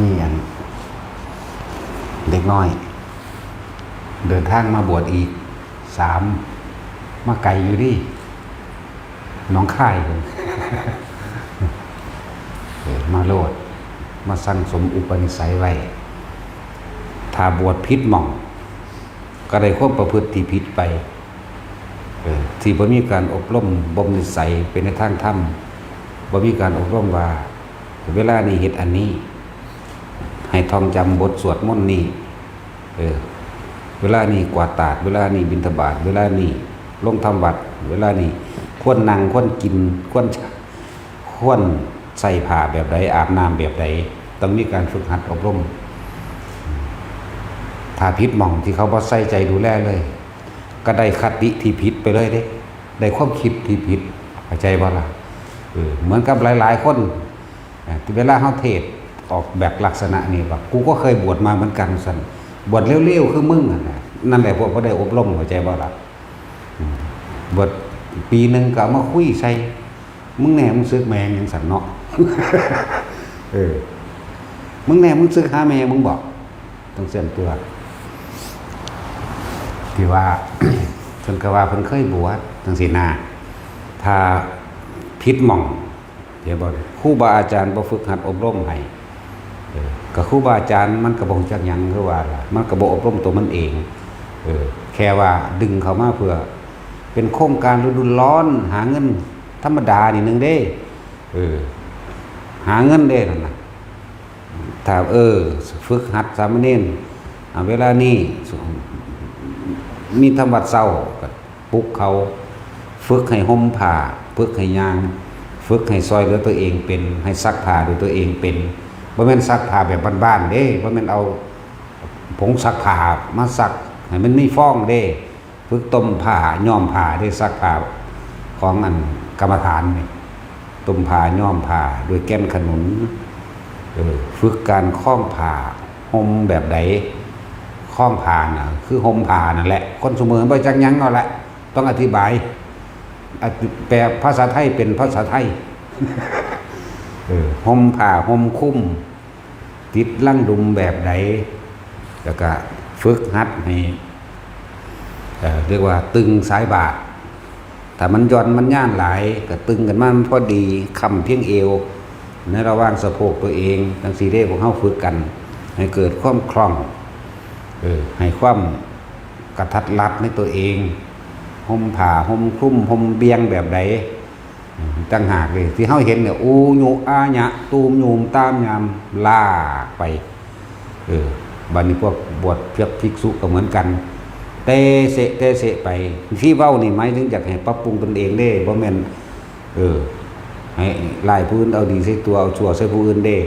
นี่อันเด็กน้อยเดินทางมาบวชอีก3มาไกลอยู่ดิน้องค่ายเลย มาโลดมาสั่งสมอุปนิสัยไว้ถ้าบวชผิดหม่องก็ได้ความประพฤติที่ผิดไปที่บ่มีการอบรมบ่มนิสัยเป็นในทางธรรมบ่มีการอบรมว่าเวลานี้เฮ็ดอันนี้ให้ท่องจำบทสวดมนต์นี้เวลานี้กวาดตาดเวลานี้บิณฑบาตเวลานี้ลงทำวัดเวลานี้ควรนั่งควรกินควรใส่ผ้าแบบใดอาบน้ำแบบใดต้องมีการฝึกหัดอบรมถ้าผิดหม่องที่เขาบ่ใส่ใจดูแลเลยก็ได้คติที่ผิดไปเลยได้ความคิดที่ผิดเข้าใจบ่ล่ะเหมือนกับหลายๆคนที่เวลาเฮาเทศออกแบบลักษณะนี้ว่ากูก็เคยบวชมาเหมือนกันสั่นบวชเร็วๆคือมึงนั่นแหละพวกบ่ได้อบรมเข้าใจบ่ล่ะบวชปีนึงก็มาคุยใส่มึงแน่มึงซึกแมงจังสั่นเนาะ มึงแน่มึงซึกหาแม่มึงบอกต้องเสียนตัวที่ว่า เพิ่นก็ว่าเพิ่นเคยบวชจังซี่นะถ้าผิดหม่องเดี๋ยวบ่ครูบาอาจารย์บ่ฝึกหัดอบรมให้ก็ครูบาอาจารย์มันก็บ่รู้จักหยังคือว่าล่ะมันก็บ่อบรมตัวมันเองแค่ว่าดึงเข้ามาเพื่อเป็นโครงการฤดูร้อนหาเงินธรรมดานี่นึงเด้หาเงินเด้นั่นน่ะถ้าฝึกหัดสามเณรเวลานี้มีธรรมวัดเช้าก็ปลุกเขาฝึกให้ห่มผ้าฝึกให้ย่างฝึกให้ซอยเหลือตัวเองเป็นให้ซักผ้าด้วยตัวเองเป็นบ่แม่นซักผ้าแบบบ้านๆเด้บ่แม่นเอาผงซักผ้ามาซักให้มันมีฟองเด้ฝึกต้มผ้าย้อมผ้าได้ซักผ้าของอันกรรมฐานนี่ต้มผ้าย้อมผ้าด้วยแก้นขนุนฝึกการคล้องผ้าห่มแบบใดคล้องผ้าน่ะคือห่มผ้านั่นแหละคนซุมื้อบ่จักหยังเอาละต้องอธิบายแปลภาษาไทยเป็นภาษาไทย ห่มผ้าห่มคุ้มติดลั่งดุมแบบใดแล้วก็ฝึกหัดให้เรียกว่าตึงสายบาทถ้ามันย่อนมันย่านหลายก็ตึงกันมาพอดีคำเพียงเอวในระหว่างสะโพกตัวเองทั้ง4เด้ของเฮาฝึกกันให้เกิดความคล่องให้ความกระทัดรัดในตัวเองห่มผ้าห่มคลุมห่มเบียงแบบใดต่างหากเลยที่เฮาเห็นเนี่ยอูยุอาญะตูมยูมตามยามลากไปบัดนี้พวกบวชเพียบภิกษุก็เหมือนกันเตเสไปที่เว้านี่หมายถึงอยากให้ปรับปรุงตนเองเด้บ่แม่นให้ไล่ผู้อื่นเอาดีใส่ตัวเอาชั่วใส่ผู้อื่นเด้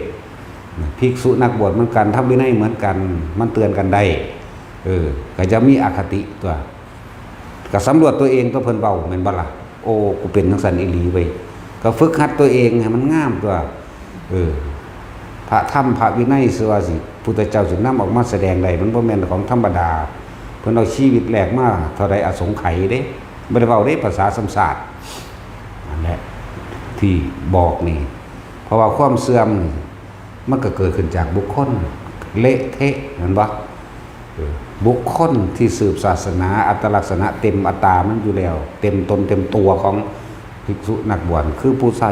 ภิกษุนักบวชเหมือนกันทำวินัยเหมือนกันมันเตือนกันได้ก็จะมีอคติตัวก็สำรวจตัวเองตัวเพิ่นเว้าแม่นบ่ล่ะโอ้กูเป็นจังซั่นอีหลีเว้ยก็ฝึกหัดตัวเองให้มันงามตัวพระธรรมพระวินัยสิว่าสิพุทธเจ้าสินำออกมาแสดงได้มันบ่แม่นของธรรมดาเพิ่นเอาชีวิตแลกมาเท่าใดอสงไขยเด้บ่ได้เว้าเด้ภาษาสัมศาสตร์นั่นแหละที่บอกนี่เพราะว่าความเสื่อมมันก็เกิดขึ้นจากบุคคลเละเทะแม่นบ่บุคคลที่สืบศาสนาอัตลักษณะเต็มอัตตามันอยู่แล้วเต็มตนเต็มตัวของภิกษุนักบวชคือผู้ใช้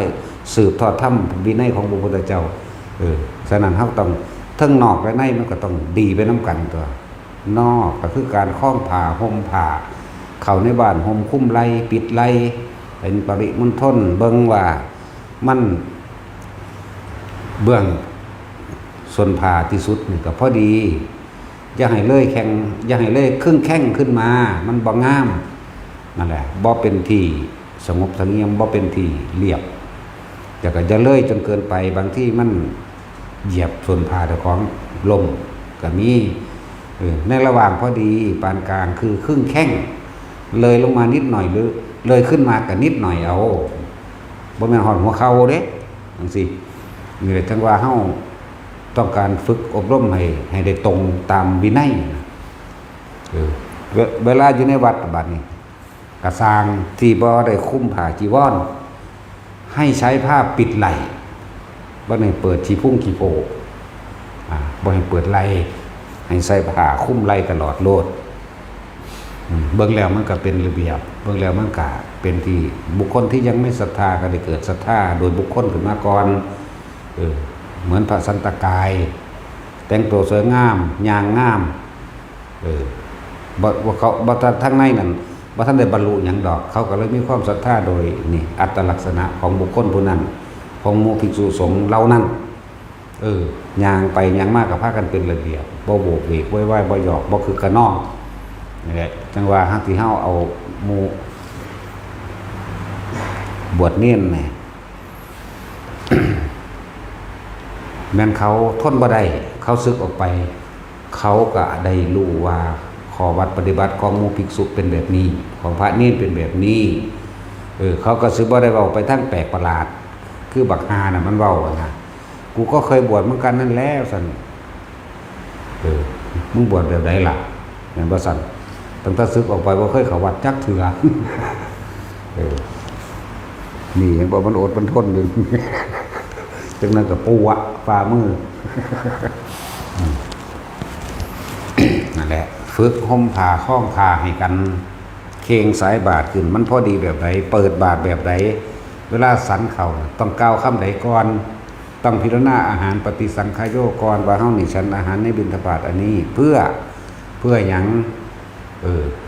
สืบทอดธรรมวินัยของพระพุทธเจ้าฉะนั้นเฮาต้องทั้งนอกและในมันก็ต้องดีไปนำกันตัวนอกก็คือการคล้องผ้าห่มผ้าเข้าในบ้านห่มคุ้มไหล่ปิดไหล่เป็นปริมณฑลเบิ่งว่ามันเบื้องส่วนผ้าที่สุดนี่ก็พอดีอย่าให้เลยแข็งอย่าให้เลยครึ่งแข้งขึ้นมามันบ่งามนั่นแหละบ่เป็นที่สงบเสงี่ยมบ่เป็นที่เรียบแต่ก็จะเลยจนเกินไปบางที่มันเหยียบส่วนผ้าเจ้าของลมก็มีในระหว่างพอดีปานกลางคือครึ่งแข้งเลยลงมานิดหน่อยหรือเลยขึ้นมาก็นิดหน่อยเอาบ่แม่นหอดหัวเข่าเด้จังซี่นี่แหละจังว่าเฮาต้องการฝึกอบรมให้ได้ตรงตามวินัยเวลาอยู่ในวัดบัดนี้กระสร้างที่บ่ได้คุ้มผ้าจีวรให้ใช้ผ้าปิดไหล่บ่ได้เปิดขี้พุ่งขี้โผ บ่ให้เปิดไหล่ให้ใส่ผ้าคลุมไหล่ตลอดโลดเบิ่งแล้วมันก็เป็นระเบียบเบิ่งแล้วมันก็เป็นที่บุคคลที่ยังไม่ศรัทธาก็ได้เกิดศรัทธาโดยบุคคลขึ้นมาก่อนเหมือนพระสันตกายแต่งตัวสวยงามย่างงามบ่เขาบ่ทั้งในนั่นบ่ทันได้บรรลุหยังดอกเขาก็เลยมีความศรัทธาโดยนี่อัตลักษณะของบุคคลผู้นั้นของหมู่ภิกษุสงฆ์เหล่านั้นย่างไปย่างมากกับพากันเป็นระเบียบบ่โบกเวกว้อยๆบ่หยอกบ่คือกระนองนี่แหละจังว่าฮักที่เฮาเอาหมู่บวชเน้นนี่ แม้นเขาทนบ่ได้เขาสึกออกไปเขาก็ได้รู้ว่าข้อวัดปฏิบัติของหมู่ภิกษุเป็นแบบนี้ของพระเน้นเป็นแบบนี้เขาก็สึกบ่ได้เว้าไปทั้งแปลกประหลาดคือบักฮาน่ะมันเว้านะกูก็เคยบวชเหมือนกันนั่นแล้วสั่นมึงบวชแบบไหนล่ะแม่นบ่สั่นตั้งแต่สึกออกไปบ่เคยเข้าวัดจักเทื่อนี่ยังบ่มันอดมันทนอยู่ จังนั้นก็ปูวะฝ่ามือ นั่นแหละฝึกห่มผ้าคล้องผ้าให้กันเคงสายบาทขึ้นมันพอดีแบบไหนเปิดบาทแบบไหนเวลาสันเขาต้องก้าวคำใดก่อนต้องพิจารณาอาหารปฏิสังขายโยก่อนว่าเฮานี่ฉันอาหารในบิณฑบาตอันนี้เพื่อหยัง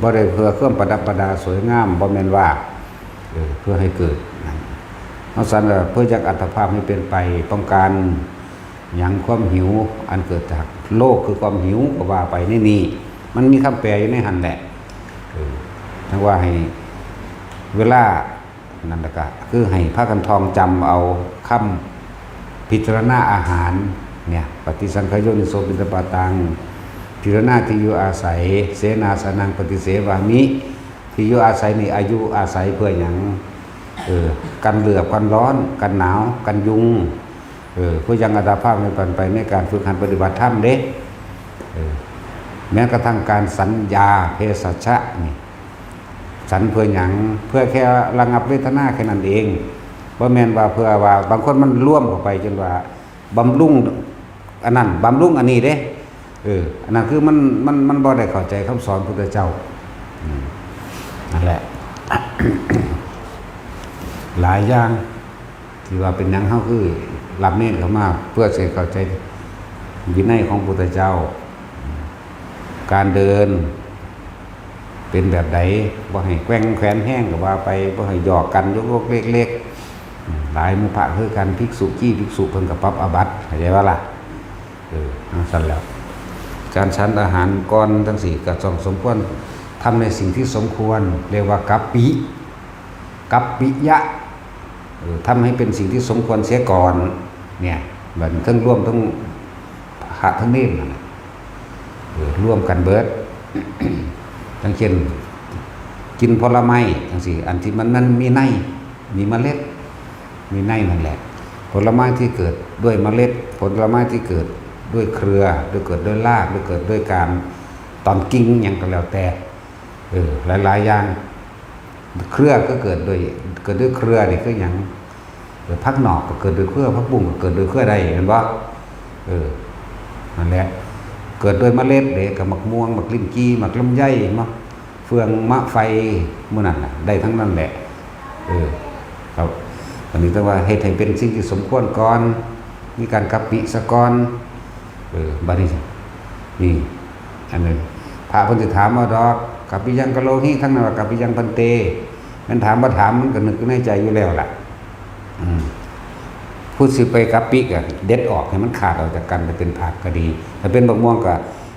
บ่ได้เพื่อเครื่องประดับประดาสวยงามบ่แม่นว่าเพื่อให้เกิดเฮาสั่นเพื่อจักอัตภาพให้เป็นไปป้องกันหยังความหิวอันเกิดจากโลกคือความหิวก็ว่าไปในนี้มันมีคำแปลอยู่ในหั่นแหละทั้งว่าให้เวลานั่นแหละก็คือให้พากันทองจำเอาคำพิจารณาอาหารเนี่ยปฏิสังขายโยนิโสบิณฑบาตังพิจารณาที่อยู่อาศัยเสนาสนังปฏิเสวามิที่อยู่อาศัยนี่อายุอาศัยเพื่อหยังกันเหลือบกันร้อนกันหนาวกันยุงเพื่อยังอัตภาพในปันไปในการฝึกหัดปฏิบัติธรรมเด้แม้กระทั่งการสัญญาเภสัชะนี่สันเพื่อหยังเพื่อแค่ระงับเวทนาแค่นั้นเองบ่แม่นว่าเพื่อว่าบางคนมันร่วมเข้าไปจนว่าบำรุงอันนั้นบำรุงอันนี้เด้อันนั้นคือมันบ่ได้เข้าใจคำสอนพุทธเจ้านั่นแหละ หลายอย่างที่ว่าเป็นหยังเฮาคือรับเน้นเข้ามาเพื่อสิเข้าใจวินัยของพุทธเจ้าการเดินเป็นแบบใดบ่ให้แกว่งแขวนแห้งก็ว่าไปบ่ให้หยอกกันยกๆเล็กๆหลายหมู่พระคือกันภิกษุกี้ภิกษุเพิ่นก็ปรับอาบัติเข้าใจว่าล่ะสั่นแล้วการฉันอาหารก่อนทั้ง4ก็ต้องสมควรทำในสิ่งที่สมควรเรียกว่ากัปปิยะทำให้เป็นสิ่งที่สมควรเสียก่อนเนี่ยแบบทั้งร่วมทั้งพระทั้งเนรร่วมกันเบิด ทั้งเช่นกินผลไม้ทั้งสี่อันที่มันมีในมีเมล็ดมีในนั่นแหละผลไม้ที่เกิดด้วยเมล็ดผลไม้ที่เกิดด้วยเครือด้วยเกิดด้วยรากด้วยเกิดด้วยการตอนกิ่งอย่างก็แล้วแต่หลายอย่างเครือก็เกิดด้วยเครือนี่คืออย่างพักหนอกก็เกิดด้วยเครือพักบุ้งก็เกิดด้วยเครือใดเห็นบ่นั่นแหละเกิดด้วยเมล็ดเด็กกับมะม่วงมะลิ้นจี้มะลำไยมะเฟืองมะไฟมื้อนั้นน่ะได้ทั้งนั้นแหละครับอันนี้ต้องว่าเฮ็ดให้เป็นสิ่งที่สมควรก่อนมีการกัปปิสะก่อนบัดนี้นี่อันนึงพระเพิ่นสิถามว่าดอกกัปปิยังกะโลหิทั้งนั้นว่ากัปปิยังพันเตมันถามบ่ถามมันก็นึกในใจอยู่แล้วล่ะพูดสิไปกัปปิก็เด็ดออกให้มันขาดออกจากกันไปเป็นผักก็ดีถ้าเป็นบักม่วงก็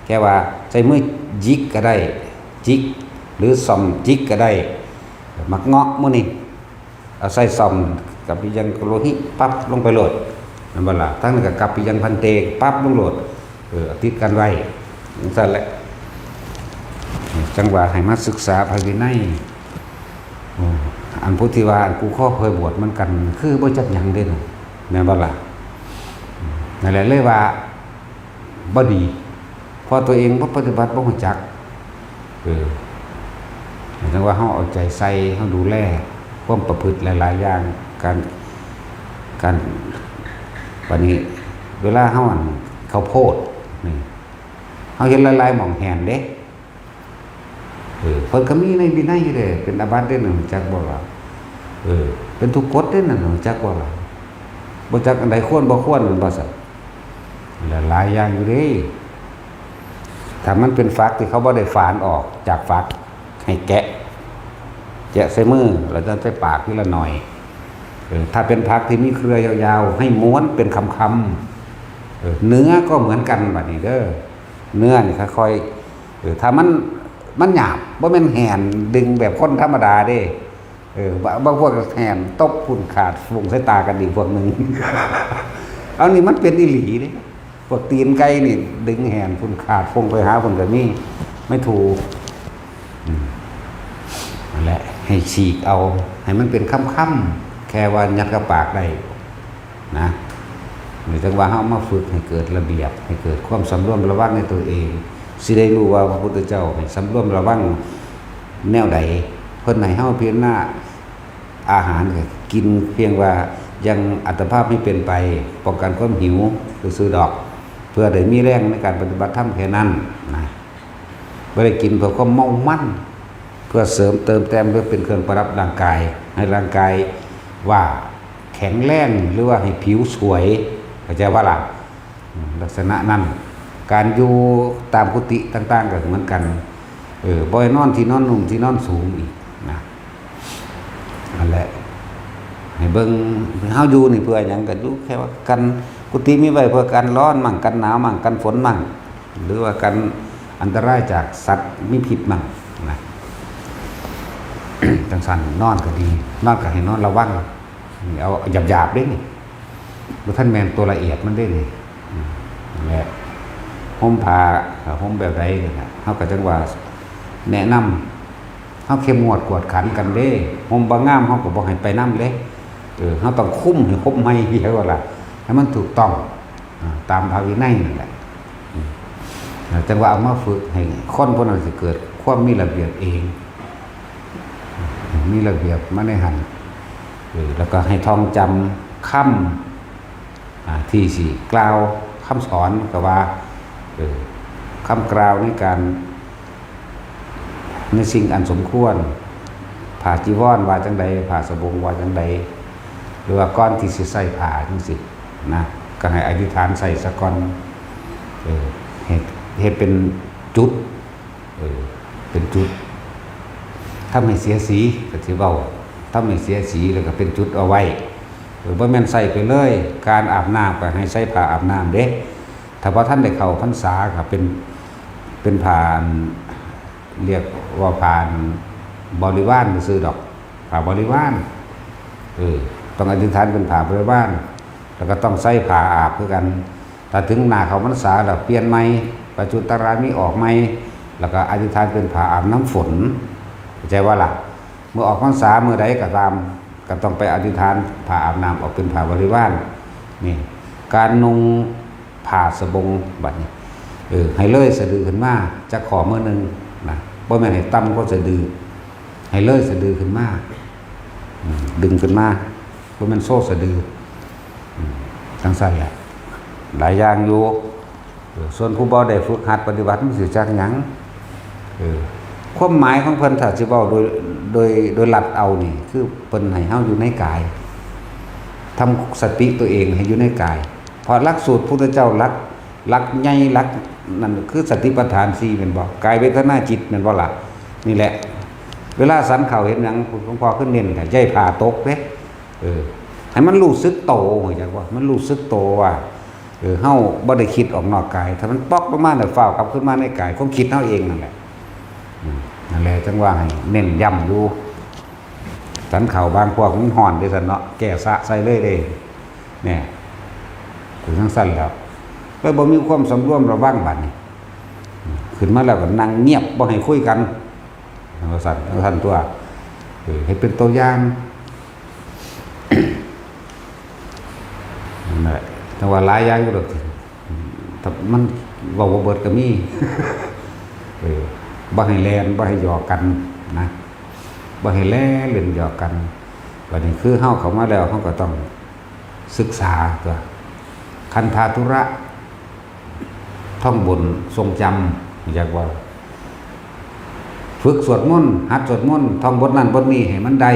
แค่ว่าใช้มือจิกก็ได้จิกหรือซ่อมจิกก็ได้มักเงาะมื้อนี้เอาใส่ซ่อมกัปปิยังกะโลหิปั๊บลงไปโหลดนั่นบ่ล่ะทั้งนั้นก็กัปปิยังพันเตปั๊บลงโหลดติดกันไว้จังซั่นแหละจังว่าให้มาศึกษาภายในอันพุทธิวากูข้อเคยบวชมันกันคือบ่จักหยังเด้น่ะแม่นบ่ล่ะนั่นแหละเลยว่าบ่ดีพอตัวเองบ่ปฏิบัติบ่รู้จักจังว่าเฮาเอาใจใส่เฮาดูแลความประพฤติหลายๆอย่างการบัดนี้เวลาเฮาเข้า ข้าวโพดนี่เฮาเห็นหลายๆหม่องแห่นเด้เพิ่นก็มีในวินัยเด้เป็นอาบัติเด้นั่นจักบ่ล่ะเป็นทุกกฎเด้นั่นจักบ่ล่ะบ่จักอันใดควรบ่ควรมันบ่ซั่นหลายอย่างอยู่เด้ถ้ามันเป็นฟักที่เขาบ่ได้ฝานออกจากฟักให้แกะใส่มือแล้วจะใส่ปากทีละหน่อยถ้าเป็นผักที่มีเครือยาวๆให้ม้วนเป็นคำๆเนื้อก็เหมือนกันแบบนี้เด้อเนื้อนี่ค่อยๆถ้ามันหยาบว่ามันแหนดึงแบบคนธรรมดาเด้บางพวกแหนตบพุ่นขาดฟุ้งใส่ตากันอีกพวกหนึ่ง เอานี่มันเป็นอีหลีเด้พวกตีนไก่นี่ดึงแหนพุ่นขาดฟุ้งไปหาพุ่นแบบนี้ไม่ถูกนั่นแหละให้ฉีกเอาให้มันเป็นค่ำๆแค่ว่ายัดกระปากได้นะหรือจังว่าเฮามาฝึกให้เกิดระเบียบให้เกิดความสำรวมระวังในตัวเองสิได้รู้ว่าพระพุทธเจ้าให้สำรวมระวังแนวใดเพิ่นให้เฮาเพียงหน้าอาหารกินเพียงว่ายังอัตภาพไม่เป็นไปป้องกันความหิวซื้อดอกเพื่อได้มีแรงในการปฏิบัติธรรมแค่นั้นนะบ่ได้กินเพื่อความเมามั่นเพื่อเสริมเติมแต้มเพื่อเป็นเครื่องประดับร่างกายให้ร่างกายว่าแข็งแรงหรือว่าให้ผิวสวยเข้าใจว่าล่ะลักษณะนั้นการอยู่ตามกุฏิต่างๆก็เหมือนกันบ่ให้นอนที่นอนนุ่มที่นอนสูงอีกนะนั่นแหละให้เบิ่งเฮาอยู่นี่เพื่อหยังก็อยู่แค่ว่ากันกุฏิมีไว้เพื่อกันร้อนมั่งกันหนาวมั่งกันฝนมั่งหรือว่ากันอันตรายจากสัตว์มีพิษมั่งนะจังซั่นนอนก็ดีนอนก็ให้นอนระวังเอาหยาบๆเด้นี่บ่ท่านแม่นตัวละเอียดมันเด้นี่นั่นแหละห่มผ้าห่มแบบใดเนี่ยเฮาก็จังว่าแนะนำเฮาเข้มงวดกวดขันกันเด้ห่มบ่งามเฮาก็บ่ให้ไปนำเด้เฮาต้องคุมให้ครบให้เรียกว่าล่ะให้มันถูกต้องตามพระวินัยนั่นแหละจังว่าเอามาฝึกให้คนพวกนั้นสิเกิดความมีระเบียบเองมีระเบียบมาในหันแล้วก็ให้ท่องจำคำที่สิกล่าวคำสอนก็ว่าคำกล่าวในการในสิ่งอันสมควรผ่าจีวรว่าจังใดผ่าสบงว่าจังใดหรือว่าก้อนที่สิใส่ผ่าจังสินะก็ให้อธิษฐานใส่สะก้อนเฮ็ดเป็นจุดเป็นจุดถ้าไม่เสียสีก็สิเว้าถ้าไม่เสียสีแล้วก็เป็นจุดเอาไว้บ่แม่นใส่ไปเลยการอาบน้ำก็ให้ใส่ผ้าอาบน้ำเด้ถ้าว่าท่านได้เข้าพรรษาก็เป็นผ้าเรียกว่าผ้าบริวารซื่อดอกผ้าบริวารต้องอธิษฐานเป็นผ้าบริวารแล้วก็ต้องใส่ผ้าอาบคือกันถ้าถึงหน้าเข้าพรรษาแล้วเปลี่ยนใหม่ปัจจุตรามีออกใหม่แล้วก็อธิษฐานเป็นผ้าอาบน้ำฝนเข้าใจว่าล่ะเมื่อออกพรรษาเมื่อใดก็ตามก็ต้องไปอธิษฐานผ้าอาบน้ำออกเป็นผ้าบริวารนี่การนุ่งผ้าสบงบัดนี้ให้เลยสะดือขึ้นมาจะขอมื้อนึงนะบ่แม่นให้ต่ำก็สะดือให้เลยสะดือขึ้นมาดึงขึ้นมาบ่แม่นโซ่สะดือจังซั่นแหละหลายอย่างอยู่ส่วนผู้บ่ได้ฝึกหัดปฏิบัติมันสิจักหยังความหมายของเพิ่นถ้าสิเว้าโดยหลักเอานี่คือเพิ่นให้เฮาอยู่ในกายทำสติตัวเองให้อยู่ในกายพอหลักสูตรพุทธเจ้าหลักใหญ่หลักนั่นคือสติปัฏฐาน4แม่นบ่กายเวทนาจิตแม่นบ่ล่ะนี่แหละเวลาสันเข้าเห็นหยังหลวงพ่อขึ้นเน้นให้ใจผ่าตกเด้ให้มันรู้สึกโตว่าจังว่ามันรู้สึกโตว่าเฮาบ่ได้คิดออกนอกกายถ้ามันปอกลงมาแล้วฟ้าวกลับขึ้นมาในกายความคิดเฮาเองนั่นแหละนั่นแหละจังว่าให้เน้นย้ำอยู่สันเข่าบางพวกมันห่อนด้วยสันเนาะแก่สะใส่เลยเด้เนี่ยถึงทั้งสั้นแล้วก็บ่มีความสำรวมระวังบัดนี้ขึ้นมาแล้วก็นั่งเงียบบ่ให้คุยกันสั่นตัวให้เป็นตัวอย่างนั่นแหละแต่ว่าหลายอย่างอยู่ดอกแต่มันเว้าบ่เบิดก็มีบ่ให้แลนบ่ให้หยอกกันนะบ่ให้แล่เล่นหยอกกันบัดนี้คือเฮาเข้ามาแล้วเฮาก็ต้องศึกษาตัวคันธาธุระ ท่องบนทรงจำอยากว่าฝึกสวดมนต์หัดสวดมนต์ท่องบทนั้นบทนี้ให้มันได้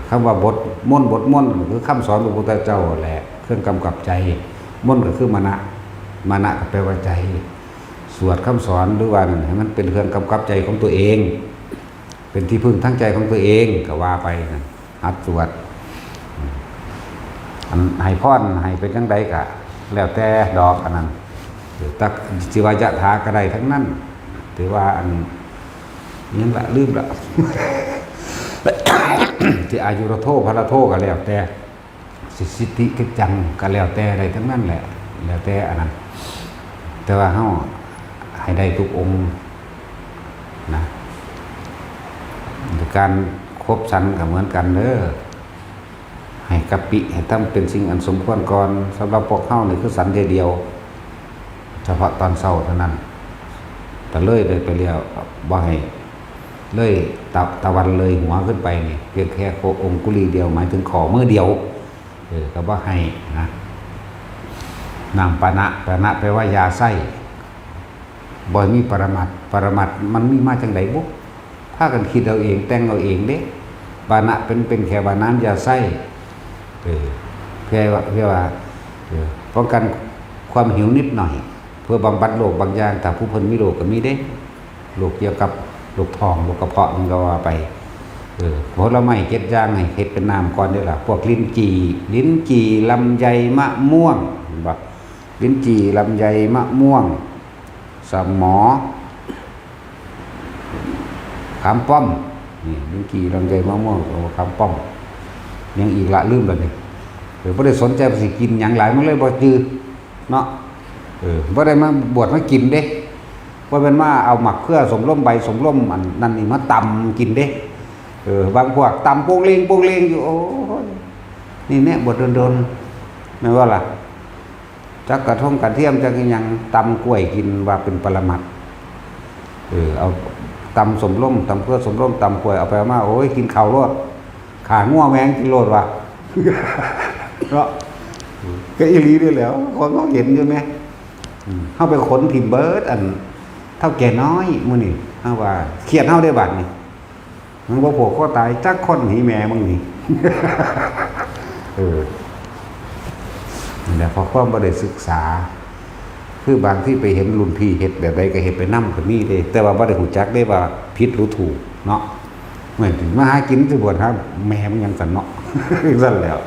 คำว่าบทมนต์คือคำสอนของพระพุทธเจ้าแหละเครื่องกำกับใจมนต์ก็คือมานะก็แปลว่าใจสวดคำสอนหรือว่านั่นให้มันเป็นเครื่องกำกับใจของตัวเองเป็นที่พึ่งทั้งใจของตัวเองก็ว่าไปนะหัดสวดให้พรให้เป็นจังใดก็แล้วแต่ดอกอันนั้นตักจิวายะถาก็ได้ทั้งนั้นถือว่าอันนี้ละลืมละ ที่อายุรโทพระโทก็แล้วแต่สิทธิกิจจังก็แล้วแต่อะไรทั้งนั้นแหละแล้วแต่อันนั้นแต่ว่าเฮาให้ได้ทุกองค์นะการครบชั้นก็เหมือนกันเด้อให้กะปิให้ตั้งเป็นสิ่งอันสมควรก่อนสำหรับพวกเฮานี่คือสันเดียวเฉพาะตอนเช้าเท่านั้นแต่เลยไปเรียวบ่ให้เลยตะวันเลยหัวขึ้นไปนี่เพียงแค่โคองคุลีเดียวหมายถึงขอมือเดียวก็บ่ให้นะนามปานะแปลว่ายาไส้บ่มีปรมัตถ์มันมีมาจังไดบุถ้ากันคิดเอาเองแต่งเอาเองเด้ปานะเป็นแค่ว่าน้ำยาไส้เพื่อว่าป้องกันความหิวนิดหน่อยเพื่อบำบัดโรคบางอย่างแต่ผู้เพิ่นมีโรคก็มีเด้โรคเกี่ยวกับโรคท้องโรคกระเพาะมันก็ว่าไปผลไม้7อย่างให้เฮ็ดเป็นน้ำก่อนเด้อล่ะพวกลิ้นจี่ลำไยมะม่วงบ่ลิ้นจี่ลำไยมะม่วงสมอขามป้อมนี่ลิ้นจี่ลำไยมะม่วงขามป้อมยังอีกละลืมแล้วนี่บ่ได้สนใจสิกินหยังหลายมันเลยบ่จื้อเนาะบ่ได้มาบวชมากินเด้ว่าเป็นว่าเอาหมักเพื่อสมร่มใบสมร่มอันนั่นนี่มาตำกินเด้บางพวกตำโป่งเลงอยู่โอ้นี่เนี่ยบทโดนไม่ว่าล่ะจักกระท่งกระเทียมจักยังตำกล้วยกินว่าเป็นปรมัตถ์เอาตำสมร่มตำเพื่อสมร่มตำกล้วยเอาไปมาโอ้ยกินข้าวรดขาง่วแมงกินโลดว่ะเพราะก็อีหลีด้วยแล้วคนก็เห็นอยู่ไหมเข้าไปขนถิ่มเบิร์ดอันเท่าแก่น้อยมื้อนี่เฮาว่าเครียดเฮาได้บัดนี่มันบ่โผล่ก็ตายจักคนหนีแม่มึงนี่นั่นแหละเพราะความบ่ได้ศึกษาคือบางที่ไปเห็นรุ่นพี่เฮ็ดแบบใดก็เฮ็ดไปนำก็มีเด้แต่ว่าบ่ได้ฮู้จักได้ว่าผิดหรือถูกเนาะเหมือนมาหากินสิบวชครับแม่มันยังสั่นเนาะสั่นแล้ว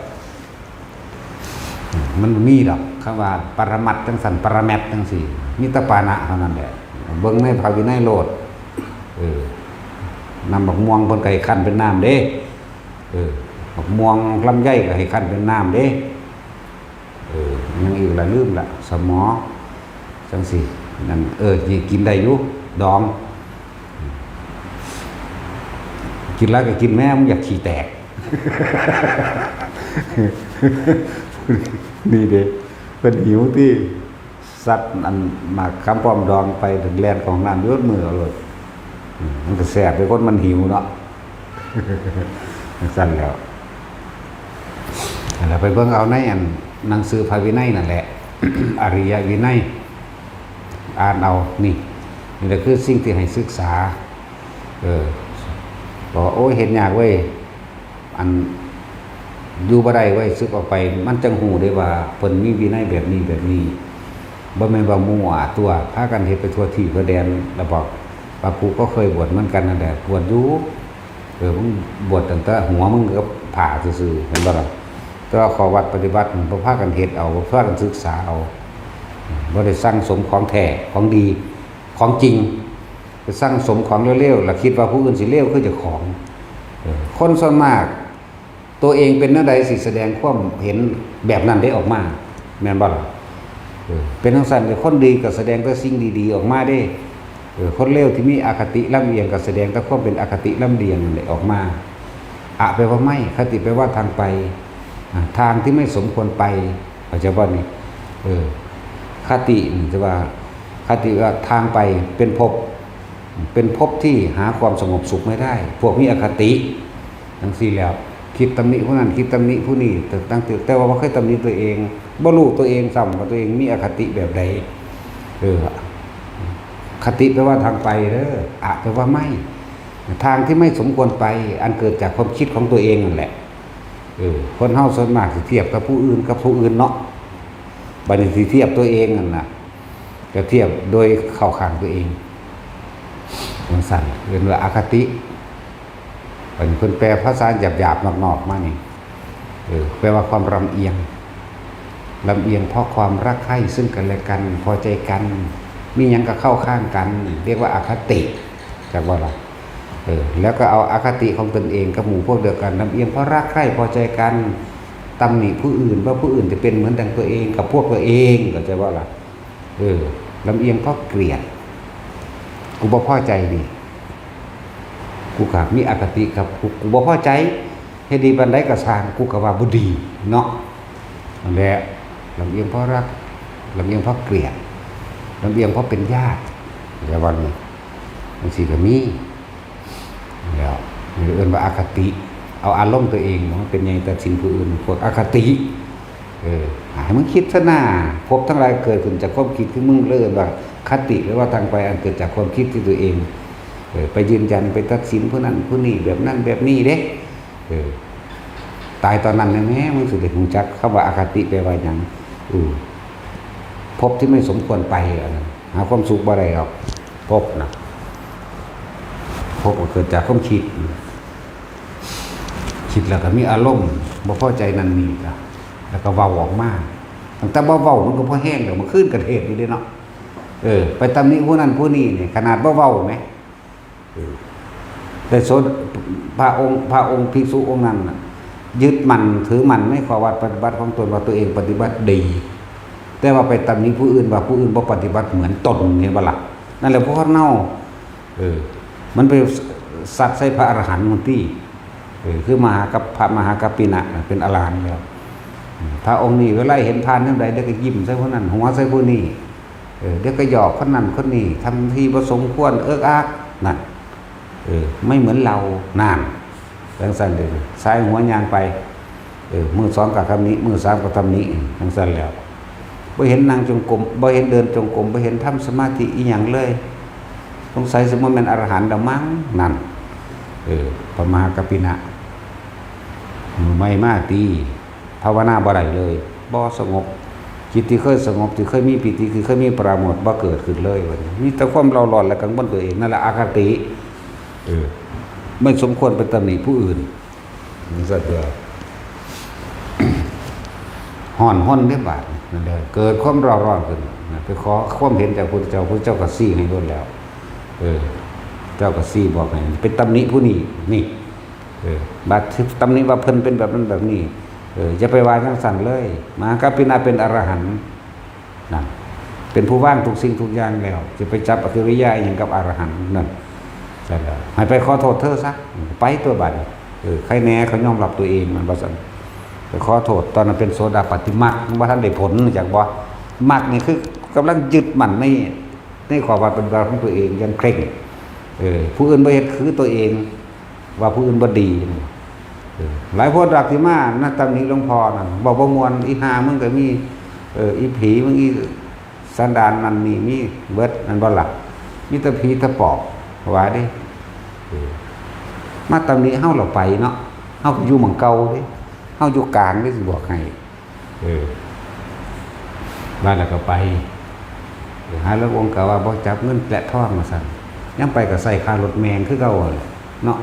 มันมีดอกคำว่าปรมัตถ์จังสั่นปรแมตถ์จังสี่มิตรปานะเท่านั้นแหละเบิ่งในพระวินัยโลดนำบักม่วงเพิ่นก็ให้คั่นเป็นน้ำเด้บักม่วงลำไยก็ให้คั่นเป็นน้ำเด้ยังอีกละลืมละสมอจังสี่นั่นกินได้อยู่ดองกินแล้วก็กินแม่มึงอยากขี้แตกนี่เด้เป็นหิวที่สัตว์อันหมากคำป้อมดองไปถึงแลนของน้ำยศมือเอาเลยมันก็แสบไปคนมันหิวเนาะสั่นแล้วไปเบิ่งเอาในอันหนังสือพระวินัยนั่นแหละ อริยวินัยอ่านเอานี่แหละคือสิ่งที่ให้ศึกษาบอกว่าโอ้ยเห็นยากเว้ยอันอยู่บ่ได้เว้ยซึกออกไปมันจังหูได้ว่าเพิ่นมีวินัยแบบนี้บ่แม่นว่ามั่วตัวพากันเฮ็ดไปทั่วที่ทั่วแดนแล้วบอกว่าครูก็เคยบวชเหมือนกันนั่นแหละบวชอยู่มึงบวชตั้งแต่หัวมึงก็ผ่าซื่อๆเห็นบ่ล่ะแต่ว่าขอวัดปฏิบัติบ่พากันเฮ็ดเอาบ่พากันศึกษาเอาบ่ได้สร้างสมของแท้ของดีของจริงไปสร้างสมของเร็วๆแล้วคิดว่าผู้อื่นสิเลวคือเจ้าของคนส่วนมากตัวเองเป็นนั่นใดสิแสดงความเห็นแบบนั้นได้ออกมาแม่นบ่ล่ะเป็นทั้งสั้นคนดีก็แสดงแต่สิ่งดีๆออกมาได้คนเลวที่มีอคติลำเอียงก็แสดงแต่ความเป็นอคติลำเอียงนั่นแหละออกมาแปลว่าไม่คติแปลว่าทางไปทางที่ไม่สมควรไปเข้าใจบ่นี่คติจะว่าคติว่าทางไปเป็นภพที่หาความสงบสุขไม่ได้พวกมีอคติทั้งสี่แล้วคิดตำหนิผู้นั้นคิดตำหนิผู้นี้แต่ว่าบ่เคยตำหนิตัวเองบ่รู้ตัวเองซ้ำว่าตัวเองมีอคติแบบใด เออคติแปลว่าทางไปเด้ออะแปลว่าไม่ทางที่ไม่สมควรไปอันเกิดจากความคิดของตัวเองนั่นแหละคนเฮาส่วนมากสิเทียบกับผู้อื่นเนาะบัดนี้สิเทียบตัวเองนั่นน่ะก็เทียบโดยเข้าข้างตัวเองมันสั่นเรียกว่าอคติเป็นคนแปลภาษาหยาบๆนอกๆมานี่แปลว่าความลำเอียงเพราะความรักใคร่ซึ่งกันและกันพอใจกันมีหยังก็เข้าข้างกันเรียกว่าอคติจากว่าล่ะแล้วก็เอาอคติของตนเองกับหมู่พวกเดียวกันลำเอียงเพราะรักใคร่พอใจกันตำหนิผู้อื่นว่าผู้อื่นจะเป็นเหมือนดังตัวเองกับพวกตัวเองก็จะว่าล่ะลำเอียงเพราะเกลียดกูบ่พอใจดิกูขาดมีอคติกับกูบ่พอใจให้ดีบันไดก็สร้างกูก็ว่าบ่ดีเนาะนั่นแหละลำเอียงเพราะรักลำเอียงเพราะเกลียดลำเอียงเพราะเป็นญาติแต่วันนี้บางทีก็มีแล้วหรือเอื่นว่าอคติเอาอารมณ์ตัวเองมันเป็นยังตัดสินผู้อื่นพวกอคติให้มึงคิดซะหน้าพบทั้งหลายเกิดขึ้นจากความคิดที่มึงเลื่อนว่าคติหรือว่าทางไปอันเกิดจากความคิดที่ตัวเองไปยืนยันไปตัดสินผู้นั้นผู้นี้แบบนั้นแบบนี้เด้ตายตอนนั้นแม่มึงสุดเด็ดมึงจักคำว่าอคติแปลว่าอย่างพบที่ไม่สมควรไปหาความสุขบ่ได้หรอกพบนะพบเกิดจากความคิดแล้วก็มีอารมณ์บ่พอใจนั่นนี่แล้วก็เว้าออกมาตั้งแต่บ่เว้ามันก็พอแห้งเดี๋ยวมันขึ้นกระเทศนี่เด้เนาะไปตำหนิผู้นั้นผู้นี้นี่ขนาดบ่เว้าไหมแต่พระองค์ภิกษุองค์นั้นยึดมันถือมันในข้อวัดปฏิบัติของตนว่าตัวเองปฏิบัติดีแต่ว่าไปตำหนิผู้อื่นว่าผู้อื่นบ่ปฏิบัติเหมือนตนเห็นบ่ล่ะนั่นแหละพวกเน่ามันไปสัตว์ใส่พระอรหันต์มันที่คือพระมหากัปปินะเป็นอรหันต์แล้วพระองค์นี้เวลาเห็นพานทั้งใดเด็กก็ยิ้มใส่ผู้นั้นหัวใส่ผู้นี้เด็กก็หยอกคนนั้นคนนี้ทำที่ประสมควรเอิกอักนั่นไม่เหมือนเรานานทั้งสั้นเลยซ้ายหัวยางไปมือสองกับคำนี้มือสามกับคำนี้ทั้งสั้นแล้วบ่เห็นนางจงกรมบ่เห็นเดินจงกรมบ่เห็นทำสมาธิอีหยังเลยสงสัยสมมติเป็นอรหันต์ดอกมั้งนั่นพระมหากัปปินะไม่มาตีภาวนาบ่ได้เลยบ่สงบจิตที่เคยสงบที่เคยมีปิติคือเคยมีปราโมทย์บ่เกิดขึ้นเลยวันนี้มีแต่ความเราร้อนและกังวลตัวเองนั่นแหละอคติไม่สมควรเป็นตำหนิผู้อื่นนี่ซะเด้อห่อนห้นได้บาดนั่นเด้อเกิดความร้อนขึ้นไปขอความเห็นจากพระเจ้าก็ซี่ให้โดนแล้วเจ้าก็ซี่บอกให้เป็นตำหนิผู้นี้นี่บาดตำหนิว่าเพิ่นเป็นแบบนั้นแบบนี้จะไปว่าจังสั่นเลยมหากัปปินะเป็นอรหันต์นั่นเป็นผู้ว่างทุกสิ่งทุกอย่างแล้วจะไปจับอริยะอย่างกับอรหันต์นั่นใช่แล้วให้ไปขอโทษเธอซะไปตัวบัดใครแน่เขายอมรับตัวเองมันบ่ซั่นไปขอโทษตอนนั้นเป็นโสดาปัตติมรรคบ่ทันได้ผลจากบ่มรรคนี่คือกำลังยึดมั่นในข้อว่าเป็นบารของตัวเองยังเคร่งผู้อื่นบ่เฮ็ดคือตัวเองว่าผู้อื่นบ่ดีหลายพวกรักที่มาหน้าตำหนิหลวงพ่อนั่นบอกบ่ม่วนอีหามึงก็มีอีผีมึงอีสันดานนั่นนี่มีเบิดนั่นบ่ล่ะมีแต่ผีตะปอบว่าเด้มาตำหนิเฮาเราไปเนาะเฮาอยู่หม่องเก่าเด้เฮาอยู่กลางเด้สิบอกให้บ้านแล้วก็ไปหาแล้วองค์ก็ว่าบ่จับเงินแปะทองมาสั่นยังไปก็ใส่ค่ารถแมงคือเก่าเนาะ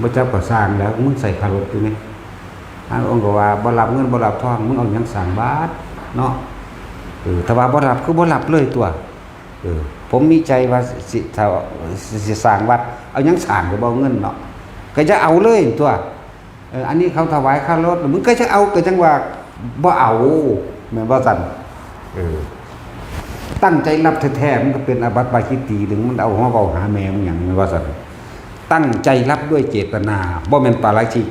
บ่จับก็สร้างแล้วมึงใส่ค่ารถอยู่นี่หาองค์ก็ว่าบ่รับเงินบ่รับทองมึงเอาหยังสร้างบาทเนาะถ้าว่าบ่รับคือบ่รับเลยตัวผมมีใจว่าสิถ้าสิสร้างวัดเอาหยังสร้างก็บ่เอาเงินเนาะก็จะเอาเลยตัวอันนี้เขาถวายค่ารถมึงก็จะเอาก็จังว่าบ่เอาแม่นบ่ซั่นตั้งใจรับแท้ๆมันก็เป็นอาบัติปาจิตติหรือมันเอาหัวเว้าหาแม่มึงหยังแม่นบ่ซั่นตั้งใจรับด้วยเจตนาบ่แม่นปาราชิก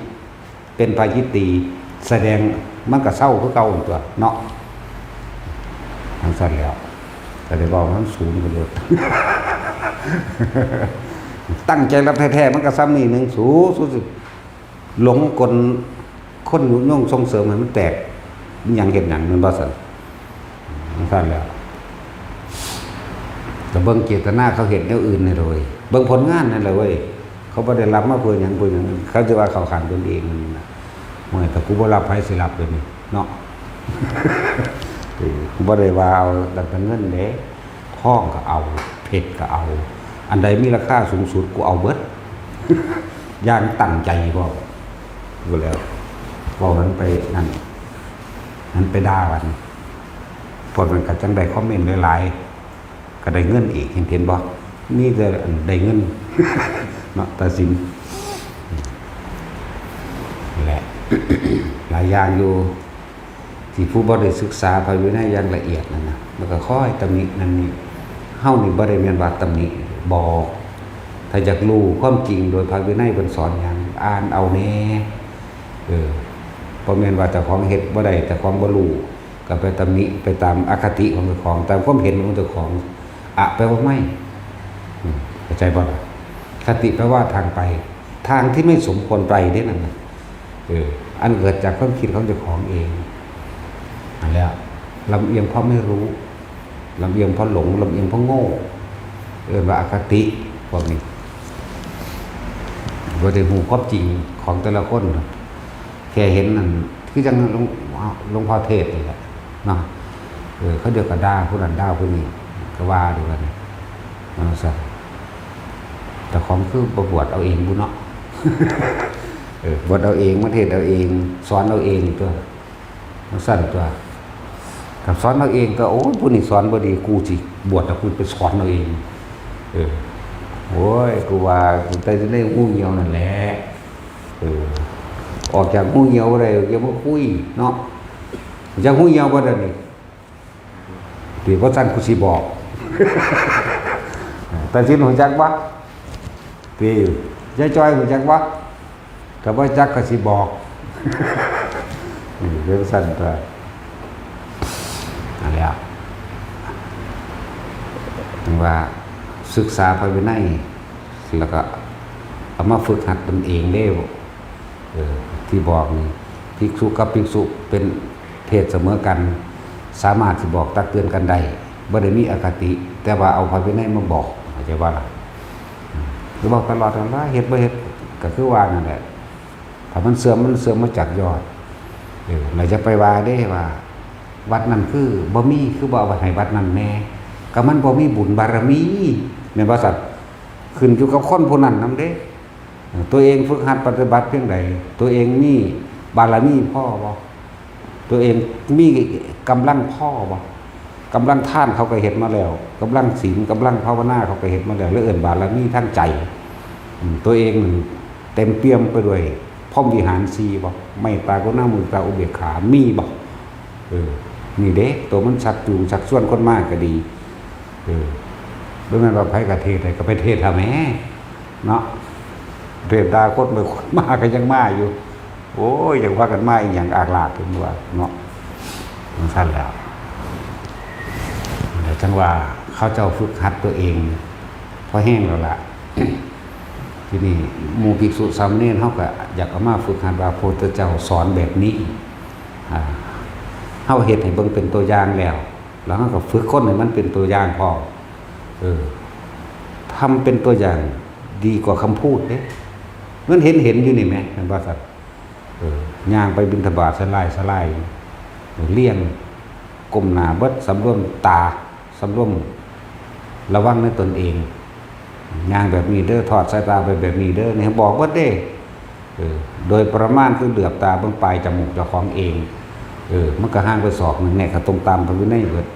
เป็นปาจิตติแสดงมันก็เศร้าคือเก่าตัวเนาะทั้งซั่นแล้วแต่ได้บอกมันสูงไปเลย ตั้งใจรับแท้ๆมันก็ซ้ำนี่นึงสูสุดหลงกลคนหนุนย่งส่งเสริมให้มันแตกอย่างเห็นอย่างนั้นบ่ซั่นทั้งซั่นแล้ว แต่เบิ่งเจตนาเขาเห็นแนวอื่นนี่เลยเบิ่งผลงานนั่นแหละเว้ยเขาบ่ได้รับมาเพื่อหยังเขาจะว่าเขาขังตนเองนะเมื่อแต่กูบ่รับให้สิรับเลยนี่เนาะ กูบ่ได้ว่าเอาดังเงินเด้ทองก็เอาเพชรก็เอาอันใดมีราคาสูงสุดกูเอาเบิด อย่างตั้งใจบ่กูแล้วบอกนั้นไปนั้นไปด่ากันพอมันก็จังได้คอมเมนต์หลายๆก็ได้เงินอีกเห็นบ่นี่จะได้เงิน เนาะตัดสินแหละ หลายอย่างอยู่ที่ผู้บ่ได้ศึกษาพระวินัยอย่างละเอียดนั่นนะแล้วก็ค่อยตำหนินั่นนี่เฮานี่บ่ได้แม่นว่าตำหนิบอกถ้าอยากรู้ความจริงโดยพระวินัยเพิ่นสอนหยังอ่านเอาแน่บ่แม่นว่าเจ้าของเฮ็ดบ่ได้แต่ของบ่รู้ก็ไปตำหนิไปตามอคติของเจ้าของตามความเห็นของเจ้าของอะแปลว่าไม่เข้าใจบ่ล่ะคติแปลว่าทางไปทางที่ไม่สมควรไปเด้นั่นน่ะอันเกิดจากความคิดของเจ้าของเองอันแล้วลำเอียงเพราะไม่รู้ลำเอียงเพราะหลงลำเอียงเพราะโง่ว่าอคติพวกนี้บ่ได้ฮู้ความจริงของแต่ละคนแค่เห็นนั่นคือจังหลวงพ่อเทศนี่แหละเนาะเขาเดียวกับด่าผู้นั้นด่าผู้นี้ก็ว่าดูกันนั่นซะแต่ของคือบวชเอาเองบุเนาะ บวชเอาเองมาเทศเอาเองสอนเอาเองตัวมันสั้นตัวถ้าสอนเอาเองก็โอ้ผู้นี้สอนบ่ดีกูสิบวชแต่กูไปสอนเอาเองโอ้ยกูว่ากูแต่จะได้งูเหี่ยวนั่นแหละออกจากงูเหี่ยวอะไรอย่ามาคุยเนาะจากงูเหี่ยวบ่ได้นี่ที่ว่าสั้นกูสิบอก แต่สิรู้จักบ่ที่ยายจ้อยรู้จักบ่ถ้าบ่จักก็สิบอก เรื่องสั้นตัวนั่นแหละถึงว่าศึกษาพระวินัยแล้วก็เอามาฝึกหัดตนเองได้ที่บอกนี่ภิกษุกับภิกษุเป็นเพศเสมอกันสามารถสิบอกตักเตือนกันได้บ่ได้มีอคติแต่ว่าเอาพระวินัยมาบอกเข้าใจว่าล่ะหรือบอกตลอดว่าเฮ็ดบ่เฮ็ดก็คือว่านั่นแหละถ้ามันเสื่อมมาจากยอดเราจะไปว่าได้ว่าวัดนั้นคือบ่มีคือบ่เอาไว้ให้วัดนั้นแน่ก็มันบ่มีบุญบารมีแม่นบ่สัตว์ขึ้นอยู่กับคนผู้นั้นนำเด้ตัวเองฝึกหัดปฏิบัติเพียงใดตัวเองมีบารมีพอบ่ตัวเองมีกำลังพอบ่กำลังทานเขาก็เฮ็ดมาแล้วกำลังศีลกำลังภาวนาเขาก็เฮ็ดมาแล้วแล้วเอิ้นบารมีทางใจตัวเองเต็มเปี่ยมไปด้วยพรหมวิหาร4บ่ไม่ตากรุณามุทิตาอุเบกขามีบ่นี่เด้ตัวมันชักจูงชักชวนคนมากก็ดีด้วยแม่นว่าไผก็เทศได้ก็ไปเทศหาแม่เนาะเทศดาคนไปคนมาก็ยังมาอยู่โอ้ยยังว่ากันมาอีกอย่างอากลากถึงว่าเนาะมันสั้นแล้วแต่จังว่าเขาเจ้าฝึกหัดตัวเองพอแห้งแล้วล่ะ ที่นี่หมู่ภิกษุสามเณรเฮาก็อยากเอามาฝึกหัดว่าพระพุทธเจ้าสอนแบบนี้เฮาเฮ็ดให้เบิ่งเป็นตัวอย่างแล้วเฮาก็ฝึกคนให้มันเป็นตัวอย่างพอทำเป็นตัวอย่างดีกว่าคำพูดเด้มันเห็นอยู่นี่แหมเห็นบ่ครับย่างไปบิณฑบาตสลายเลี่ยงก้มหน้าเบิดสำรวมตาสำรวมระวังในตนเองย่างแบบนี้เด้อทอดสายตาไปแบบนี้เด้อนี่บอกเบิดเด้โดยประมาณคือเหลือบตาเบิ่งปลายจมูกเจ้าของเองมันก็ห่างไปศอกนึงแน่ก็ตรงตามพระวินัยเบิด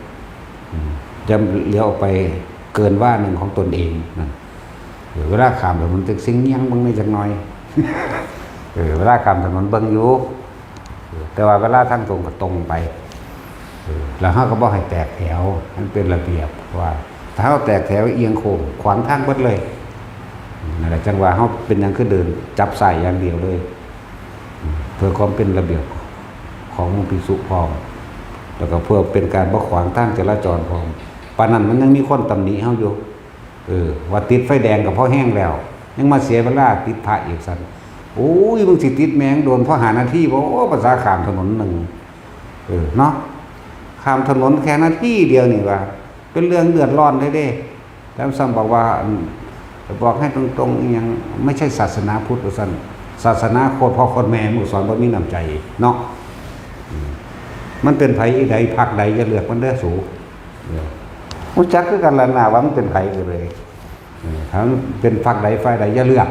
จะเลี้ยวออกไปเกินว่านึงของตนเองนั่นเวลาข้ามถนนตึกสิงยังบังไม่จักหน่อย เวลาข้ามถนนเบิ่งอยู่แต่ว่าเวลาทางตรงก็ตรงไปแล้วเฮาก็บ่ให้แตกแถวมันเป็นระเบียบว่าถ้าเฮาแตกแถวเอียงโค้งขวางทางเบิดเลยนั่นแหละจังว่าเฮาเป็นหยังคือเดินจับสายอย่างเดียวเลยเพื่อความเป็นระเบียบของหมู่ภิกษุพร้อมแล้วก็เพื่อเป็นการบ่ขวางทางจราจรพร้อมปานนั้นมันยังมีคนตำหนิเฮาอยู่ว่าติดไฟแดงก็พอแห้งแล้วยังมาเสียเวลาติดพระอีกซั่นโอ้ยมึงสิติดแมงโดนเพราะหานาทีบ่โอ้ภาษาข้ามถนนนึงเนาะข้ามถนนแค่นาทีเดียวนี่ว่าเป็นเรื่องเดือดร้อนเด้ แล้วซ้ำบอกว่าบอกให้ตรงๆยังไม่ใช่ศาสนาพุทธสั่นศาสนาโคตรพ่อโคตรแม่มึงสอนบ่มีน้ำใจเนาะมันเป็นไผใดพรรคใดจะเลือกมันเด้อสูรู้จักคือกันละนาว่ามันเป็นไผเลยถ้าเป็นพรรคใดฝ่ายใดอย่าเลือก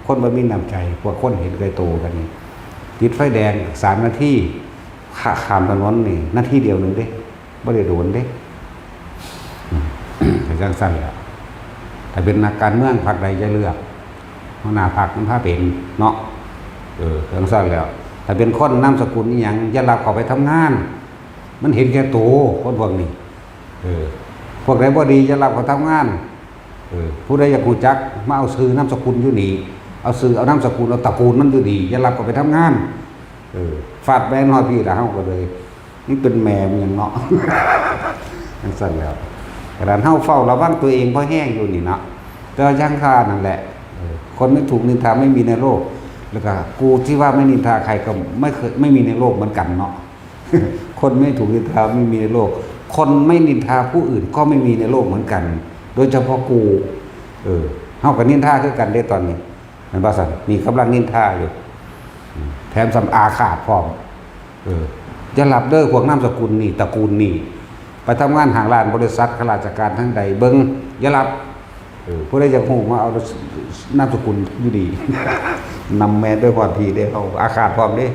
คนบ่มีน้ำใจพวกคนเห็นไกลโตกันนี่ติดไฟแดง3 นาทีข้ามถนนนี่นาทีเดียวนึงเด้บ่ได้โดนเด้แต่จังซั่นแหละถ้าเป็นนักการเมืองพรรคใดจะเลือกหัวหน้าพรรคมันพาเป็นเนาะจังซั่นแล้วถ้าเป็นคนนามสกุลอีหยังอย่ารับเข้าไปทำงานมันเห็นแก่โตคนพวกนี้พวกใดบ่ดีอย่ารับเข้าทำงานผู้ใดอยากรู้จักมาเอาชื่อนามสกุลอยู่นี่เอาชื่อเอานามสกุลเอาตระกูลมันอยู่ดีอย่ารับเข้าไปทำงานฟาดแม่น้อยพี่ละเฮาก็เลยนี่เป็นแม่มันหยังเนาะจังซั่นแล้วกระดานเฮาเฝ้าระวังตัวเองพอแห้งอยู่นี่เนาะแต่ยังค่านั่นแหละคนไม่ถูกนินทาไม่มีในโลกแล้วก็กูที่ว่าไม่นินทาใครก็ไม่มีในโลกเหมือนกันเนาะ คนไม่ถูกนินทาไม่มีในโลกคนไม่นินทาผู้อื่นก็ไม่มีในโลกเหมือนกัน โดยเฉพาะกูเฮาก็นินทาคือกันได้ตอนนี้มันว่าซั่นมีกำลังนินทาอยู่แถมสำอาฆาตพร้อมอย่าหลับเด้อพวกนามสกุลนี่ตระกูลนี่ไปทำงานห้างร้านบริษัทข้าราชการทั้งใดเบิ่งอย่าหลับผู้ใดอยากฮู้มาเอานามสกุลอยู่ดี นำแม่ด้วยความพีได้เอาอาฆาตพร้อมเด้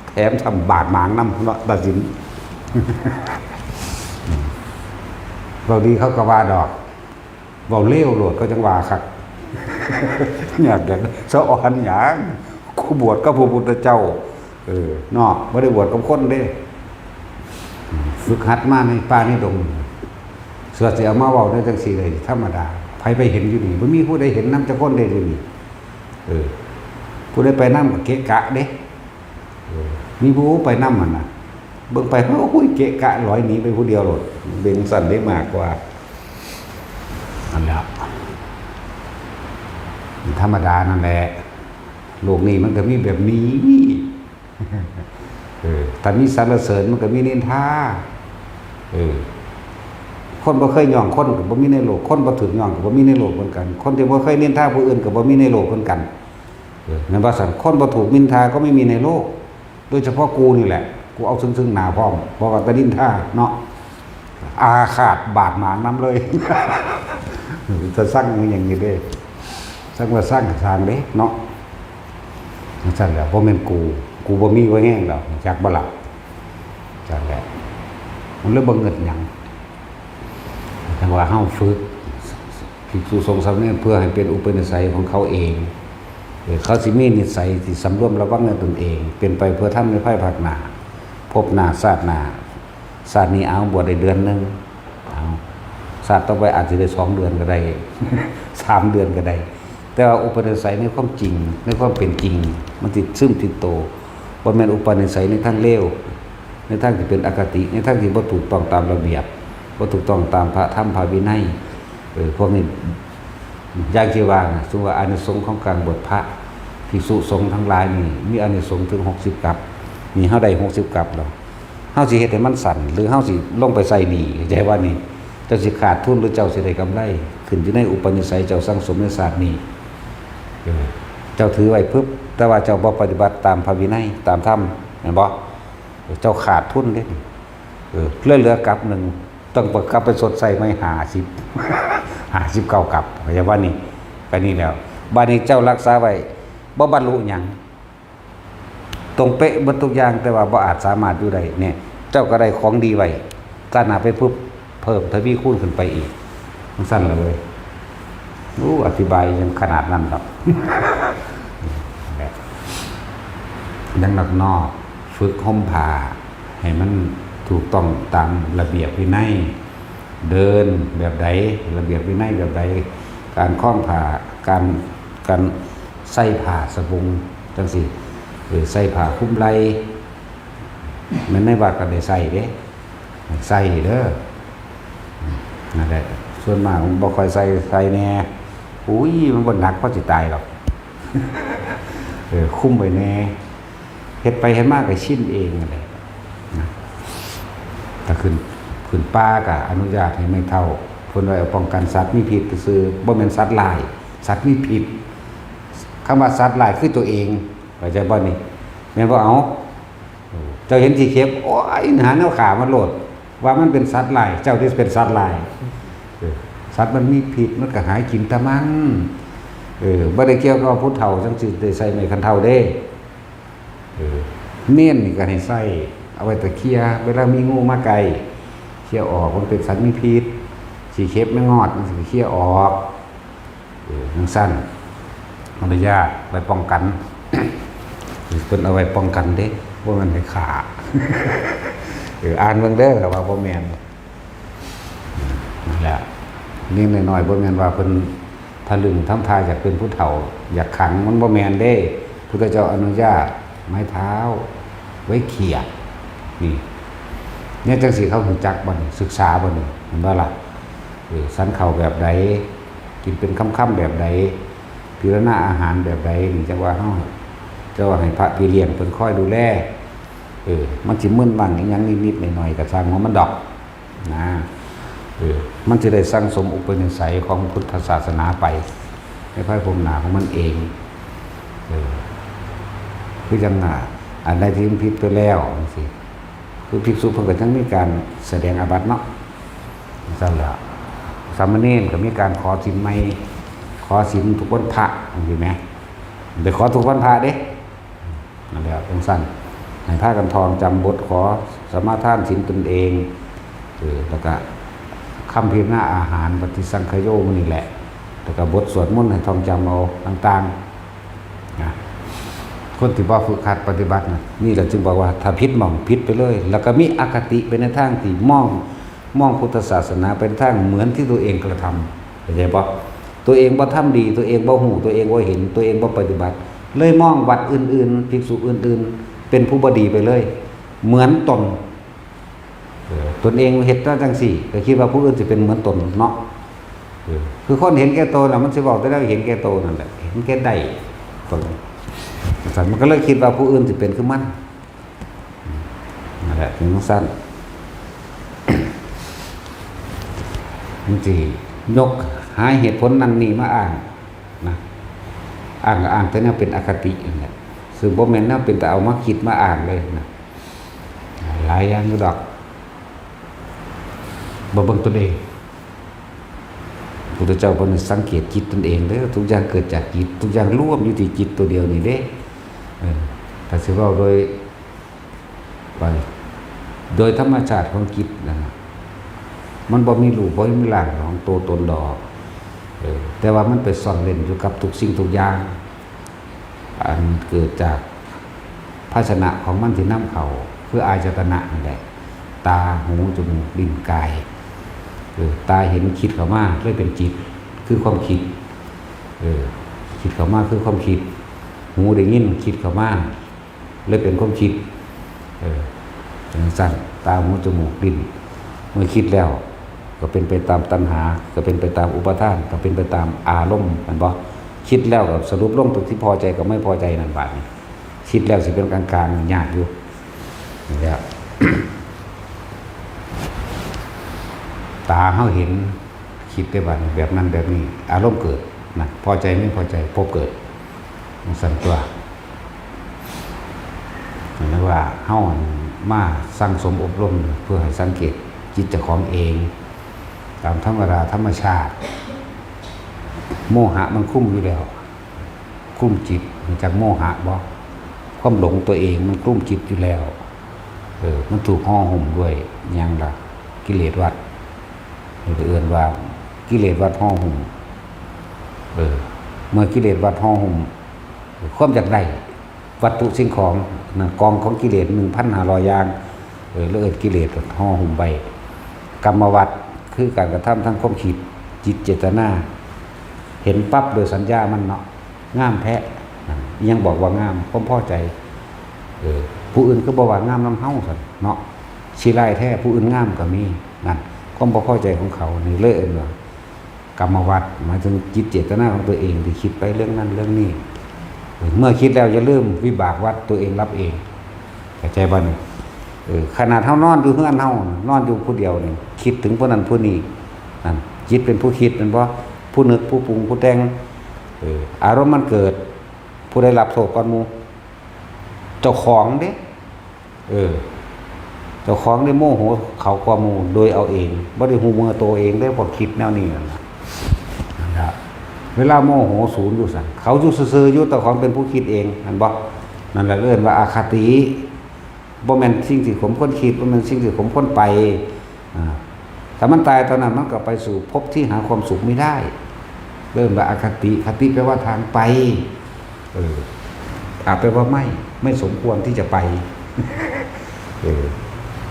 แถมทำบาดหมางนำเนาะตัดสิน เราดีเขาก็ว่าดอกเว้าเลวโลดก็จังว่าคัก อยากสะอ่อนหยังกูบวชก็พระพุทธเจ้าเนาะบ่ได้บวชกับคนเด้ฝึกหัดมาในป่าในดงเสือสิเอามาเว้าได้จังซี่เลยธรรมดาไผไปเห็นอยู่นี่บ่มีผู้ใดเห็นนำจักคนเด้อยู่นี่ผู้ใดไปนำก็เกะกะเด้มีผู้ไปนำมันน่ะเบิ่งไปโอ้ยเกะกะลอยหนีไปผู้เดียวโลดเบ่งสั่นได้มากกว่าอันแล้วธรรมดานั่นแหละโลกนี้มันก็มีแบบนี้ถ้ามีสรรเสริญมันก็มีนินทาคนบ่เคยย่องคนก็บ่มีในโลกคนบ่ถึกย่องก็บ่มีในโลกเหมือนกันคนที่บ่เคยนินทาผู้อื่นก็บ่มีในโลกเหมือนกันนั่นว่าซั่นคนบ่ถูกนินทาก็ไม่มีในโลกโดยเฉพาะกูนี่แหละกูเอาซึ่งหน้าพร้อมบ่ว่าแต่นินทาเนาะอาฆาตบาดหมางนำเลย จะสร้างอย่างนี้เด้สร้างว่าสร้างทางเด้เนาะซั่นแหละบ่แม่นกูบ่มีไว้แห้งดอกจักบ่ล่ะจังแหละมันเลยบ่เงินหยังจังว่าเฮาฝึกภิกษุสงฆ์สามเณรเพื่อให้เป็นอุปนิสัยของเขาเองเขาสิมีนิสัยที่สำรวมระวังในตนเองเป็นไปเพื่อทำในภายภาคหน้าพบหน้าชาติหน้าชาตินี้เอาบวชได้เดือนนึงเอาชาติต่อไปอาจจะได้2 เดือนก็ได้ 3 เดือนก็ได้แต่ว่าอุปนิสัยในความจริงในความเป็นจริงมันติดซึมติดโตบ่แม่นอุปนิสัยในทางเลวในทางที่เป็นอคติในทางที่บ่ถูกต้องตามระเบียบบ่ถูกต้องตามพระธรรมพระวินัยพวกนี้อย่างที่ว่านะซึ่งว่าอานิสงส์ของการบวชพระภิกษุสงฆ์ทั้งหลายนี่มีอานิสงส์ถึง60 กัปมีเฮาได้60 กัปแล้วเฮาสิเฮ็ดให้มันสั่นหรือเฮาสิลงไปใส่หนี้ใจว่านี่เจ้าสิขาดทุนหรือเจ้าสิได้กำไรขึ้นอยู่ในอุปนิสัยเจ้าสังสมในศาสตร์นี้เจ้าถือไว้ปึ๊บแต่ว่าเจ้าบ่ปฏิบัติตามพระวินัยตามธรรมแม่นบ่เจ้าขาดทุนเด้เหลือกัปนึงต้องกลับไปสดใส่ไม่59 กัปอย่าว่านี่ไปนี่แล้วบัดนี้เจ้ารักษาไว้บ่บรรลุหยังตรงเป๊ะเบิดทุกอย่างแต่ว่าบ่อาจสามารถอยู่ได้เนี่ยเจ้าก็ได้ของดีไว้ก้าวหน้าไปปุ๊บเพิ่มทวีคูณขึ้นไปอีกมันสั้นเลยอธิบายยังขนาดนั้นหรอก ดังนอกฝึกห่มผ้าให้มันถูกต้องตามระเบียบวินัยเดินแบบใดระเบียบวินัยแบบใดการคล้องผ้าการใส่ผ้าสบงจังซี่ใส่ผ้าคลุมไหล่มันไม่ว่าก็ได้ใส่เด้ใส่เด้อนั่นแหละส่วนมากมันบ่ค่อยใส่แน่อุ้ยมันบ่หนักเพราะสิตายหรอก คุ้มไว้แน่เฮ็ดไปเฮ็ดมากก็ชินเองนั่นแหละถ้าขึ้นป้าก็อนุญาตให้ไม่เท่า คนไว้ป้องกันสัตว์มีพิษซื่อบ่แม่นสัตว์ลายสัตว์มีพิษคำว่าสัตว์ลายคือตัวเองเข้าใจบ่นี่แม่นบ่เอาเจ้าเห็นสีเข็บโอ้ยหาแนวขามันโลดว่ามันเป็นสัตว์ลายเจ้าที่เป็นสัตว์ลายสัตว์มันมีพิษมันก็หายกินตะมันบ่ได้เกี่ยวกับผู้เฒ่าจังสิได้ใส่ไม้คันเฒ่าเด้เม่นนี่ก็ให้ใส่เอาไว้ตะเคียเวลามีงูมาไกลเคี่ยออกมันเป็นสัตว์มีพิษสีเข็บไม่งอดมันสิเคี่ยออกมันสั้นมันไม่ยากไว้ป้องกันเพิ่นเอาไว้ป้องกันเด้บ่มันให้ขาอ่านเบิ่งเด้อว่าบ่แม่นนั่นแหละนี่น้อยๆบ่แม่นว่าเพิ่นทะลึ่งทำทายอยากเป็นผู้เฒ่าอยากขังมันบ่แม่นเด้พุทธเจ้าอนุญาตไม้เท้าไว้เขี่ยนี่เนี่ยจังสิเขารู้จักบ่นี่ศึกษาบ่นี่เห็นบ่ล่ะสันเข้าแบบใดกินเป็นค่ำๆแบบใดพิจารณาอาหารแบบใดนี่จังว่าเฮาจะว่าให้พระพี่เลี้ยงเพิ่นคอยดูแลมันสิมึนบ้างอีหยังนิดๆหน่อยๆก็สร้างของมันดอกนะมันจะได้สร้างสมอุปนิสัยของพุทธศาสนาไปในภายภาคหน้าของมันเองคือจังอันใดที่มันผิดไปแล้วจังซี่คือภิกษุเพิ่นก็จังมีการแสดงอาบัติเนาะซั่นล่ะสามเณรก็มีการขอศีลใหม่ขอศีลทุกวันพระเห็นไหมไปขอทุกวันพระเด้นั่นแหละจังซั่นให้พากันทองจำบทขอสมาทานศีลตนเองแล้วก็คำพิจารณาอาหารปฏิสังขโยมนี่แหละแล้วก็บทสวดมนต์ให้ท่องจำเอาต่างๆนะคนที่บ่ฝึกหัดปฏิบัตินี่แหละจึงบอกว่าถ้าผิดมองผิดไปเลยแล้วก็มีอคติไปในทางที่มองพุทธศาสนาเป็นทางเหมือนที่ตัวเองกระทำเข้าใจบ่ตัวเองบ่ทำดีตัวเองบ่ฮู้ตัวเองบ่เห็นตัวเองบ่ปฏิบัติเลยมองวัดอื่นๆภิกษุอื่นๆเป็นผู้บ่ดีไปเลยเหมือนตนตนเองเฮ็ดจังซี่ก็คิดว่าผู้อื่นสิเป็นเหมือนตนเนาะคือคนเห็นแก่ตัวน่ะมันสิบอกได้เห็นแก่ตัวนั่นแหละเห็นแก่ได้ตนสันมันก็เลยคิดว่าผู้อื่นสิเป็นคือมันนั่นแหละถึงสั้นมันสิยกหาเหตุผลนั้นนี่มาอ้างนะอ้างแต่เนี่ยเป็นอคตินั่นแหละซึ่งบ่แม่นน่าเป็นแต่เอามาคิดมาอ้างเลยนะหลายอย่างอยู่ดอกบ่เบิ่งตนเองพุทธเจ้าเพิ่นสังเกตจิตตนเองเด้อทุกอย่างเกิดจากจิตทุกอย่างรวมอยู่ที่จิตตัวเดียวนี่เด้ถ้าสิเว้าโดยธรรมชาติของจิตนะมันบ่มีรูปบ่มีร่างของตัวตนดอกแต่ว่ามันไปซ่อนเล่นอยู่กับทุกสิ่งทุกอย่างอันเกิดจากภาชนะของมันที่นำเข้าคืออายตนะนั่นแหละตาหูจมูกลิ้นกายตาเห็นคิดเข้ามาเลยเป็นจิตคือความคิดคิดเข้ามาคือความคิดหูได้ยินคิดเข้ามาเลยเป็นความคิดสั่นตาหูจมูกลิ้นเมื่อคิดแล้วก็เป็นไปตามตัณหาก็เป็นไปตามอุปาทานก็เป็นไปตามอารมณ์มันบ่คิดแล้วก็สรุปลงตรงที่พอใจกับไม่พอใจนั่นบาดนี้คิดแล้วสิเป็นกลางๆยากอยู่นี่แหละ ตาเฮาเห็นคิดได้บัดแบบนั้นแบบนี้อารมณ์เกิดนะพอใจไม่พอใจพบเกิดมันสั่นตัวนั่นว่าเฮามาสั่งสมอบรมเพื่อให้สังเกตจิตเจ้าของเองตามธรรมดาธรรมชาติโมหะมันคุ้มอยู่แล้วคุ้มจิตมันจากโมหะบ่ความหลงตัวเองมันคุ้มจิตอยู่แล้วมันถูกห่อหุ้มด้วยหยังล่ะกิเลสวัฏนี่ก็เอื่นว่ากิเลสวัฏห่อหุ้มเมื่อกิเลสวัฏห่อหุ้มความอยากได้วัตถุสิ่งของนะกองของกิเลส 1,500 อย่างแล้วกิเลสห่อหุ้มไปกรรมวัฏคือการกระทำทั้งความคิดจิตเจตนาเห็นปั๊บโดยสัญญามันเนาะงามแท้ยังบอกว่างามความพอใจผู้อื่นก็บอกว่างามน้ำเฮาซั่นเนาะสิไล่แท้ผู้อื่นงามก็มีนั่นความบ่พอใจของเขานี่เลยเอิ้นว่ากรรมวัฏหมายถึงจิตเจตนาของตัวเองที่คิดไปเรื่องนั้นเรื่องนี้เมื่อคิดแล้วอย่าลืมวิบากวัฏตัวเองรับเองเข้าใจบ่นี่ขนาดเฮานอนอยู่เฮือนเฮานอนอยู่ผู้เดียวนี่คิดถึงผู้นั้นผู้นี้นั่น จิตเป็นผู้คิดเป็นบ่ผู้นึกผู้ปรุงผู้แต่งอารมณ์มันเกิดผู้ได้รับโทษก่อนหมู่เจ้าของเด้เจ้าของได้โมโหเขากว่าหมู่โดยเอาเองบ่ได้ฮู้มือตัวเองได้พอคิดแนวนี้นั่นล่ะเวลาโมโหศูนย์อยู่สั่นเขาอยู่ซื่อๆอยู่แต่ของเป็นผู้คิดเองนั่นบ่นั่นแหละเอิ้นว่าอคติบ่แม่นสิ่งที่ผมคนคิดบ่แม่นสิ่งที่ผมคนไปถ้ามันตายตอนนั้นมันก็ไปสู่ภพที่หาความสุขไม่ได้เริ่มว่าอคติคติแปลว่าทางไปแปลว่าไม่สมควรที่จะไป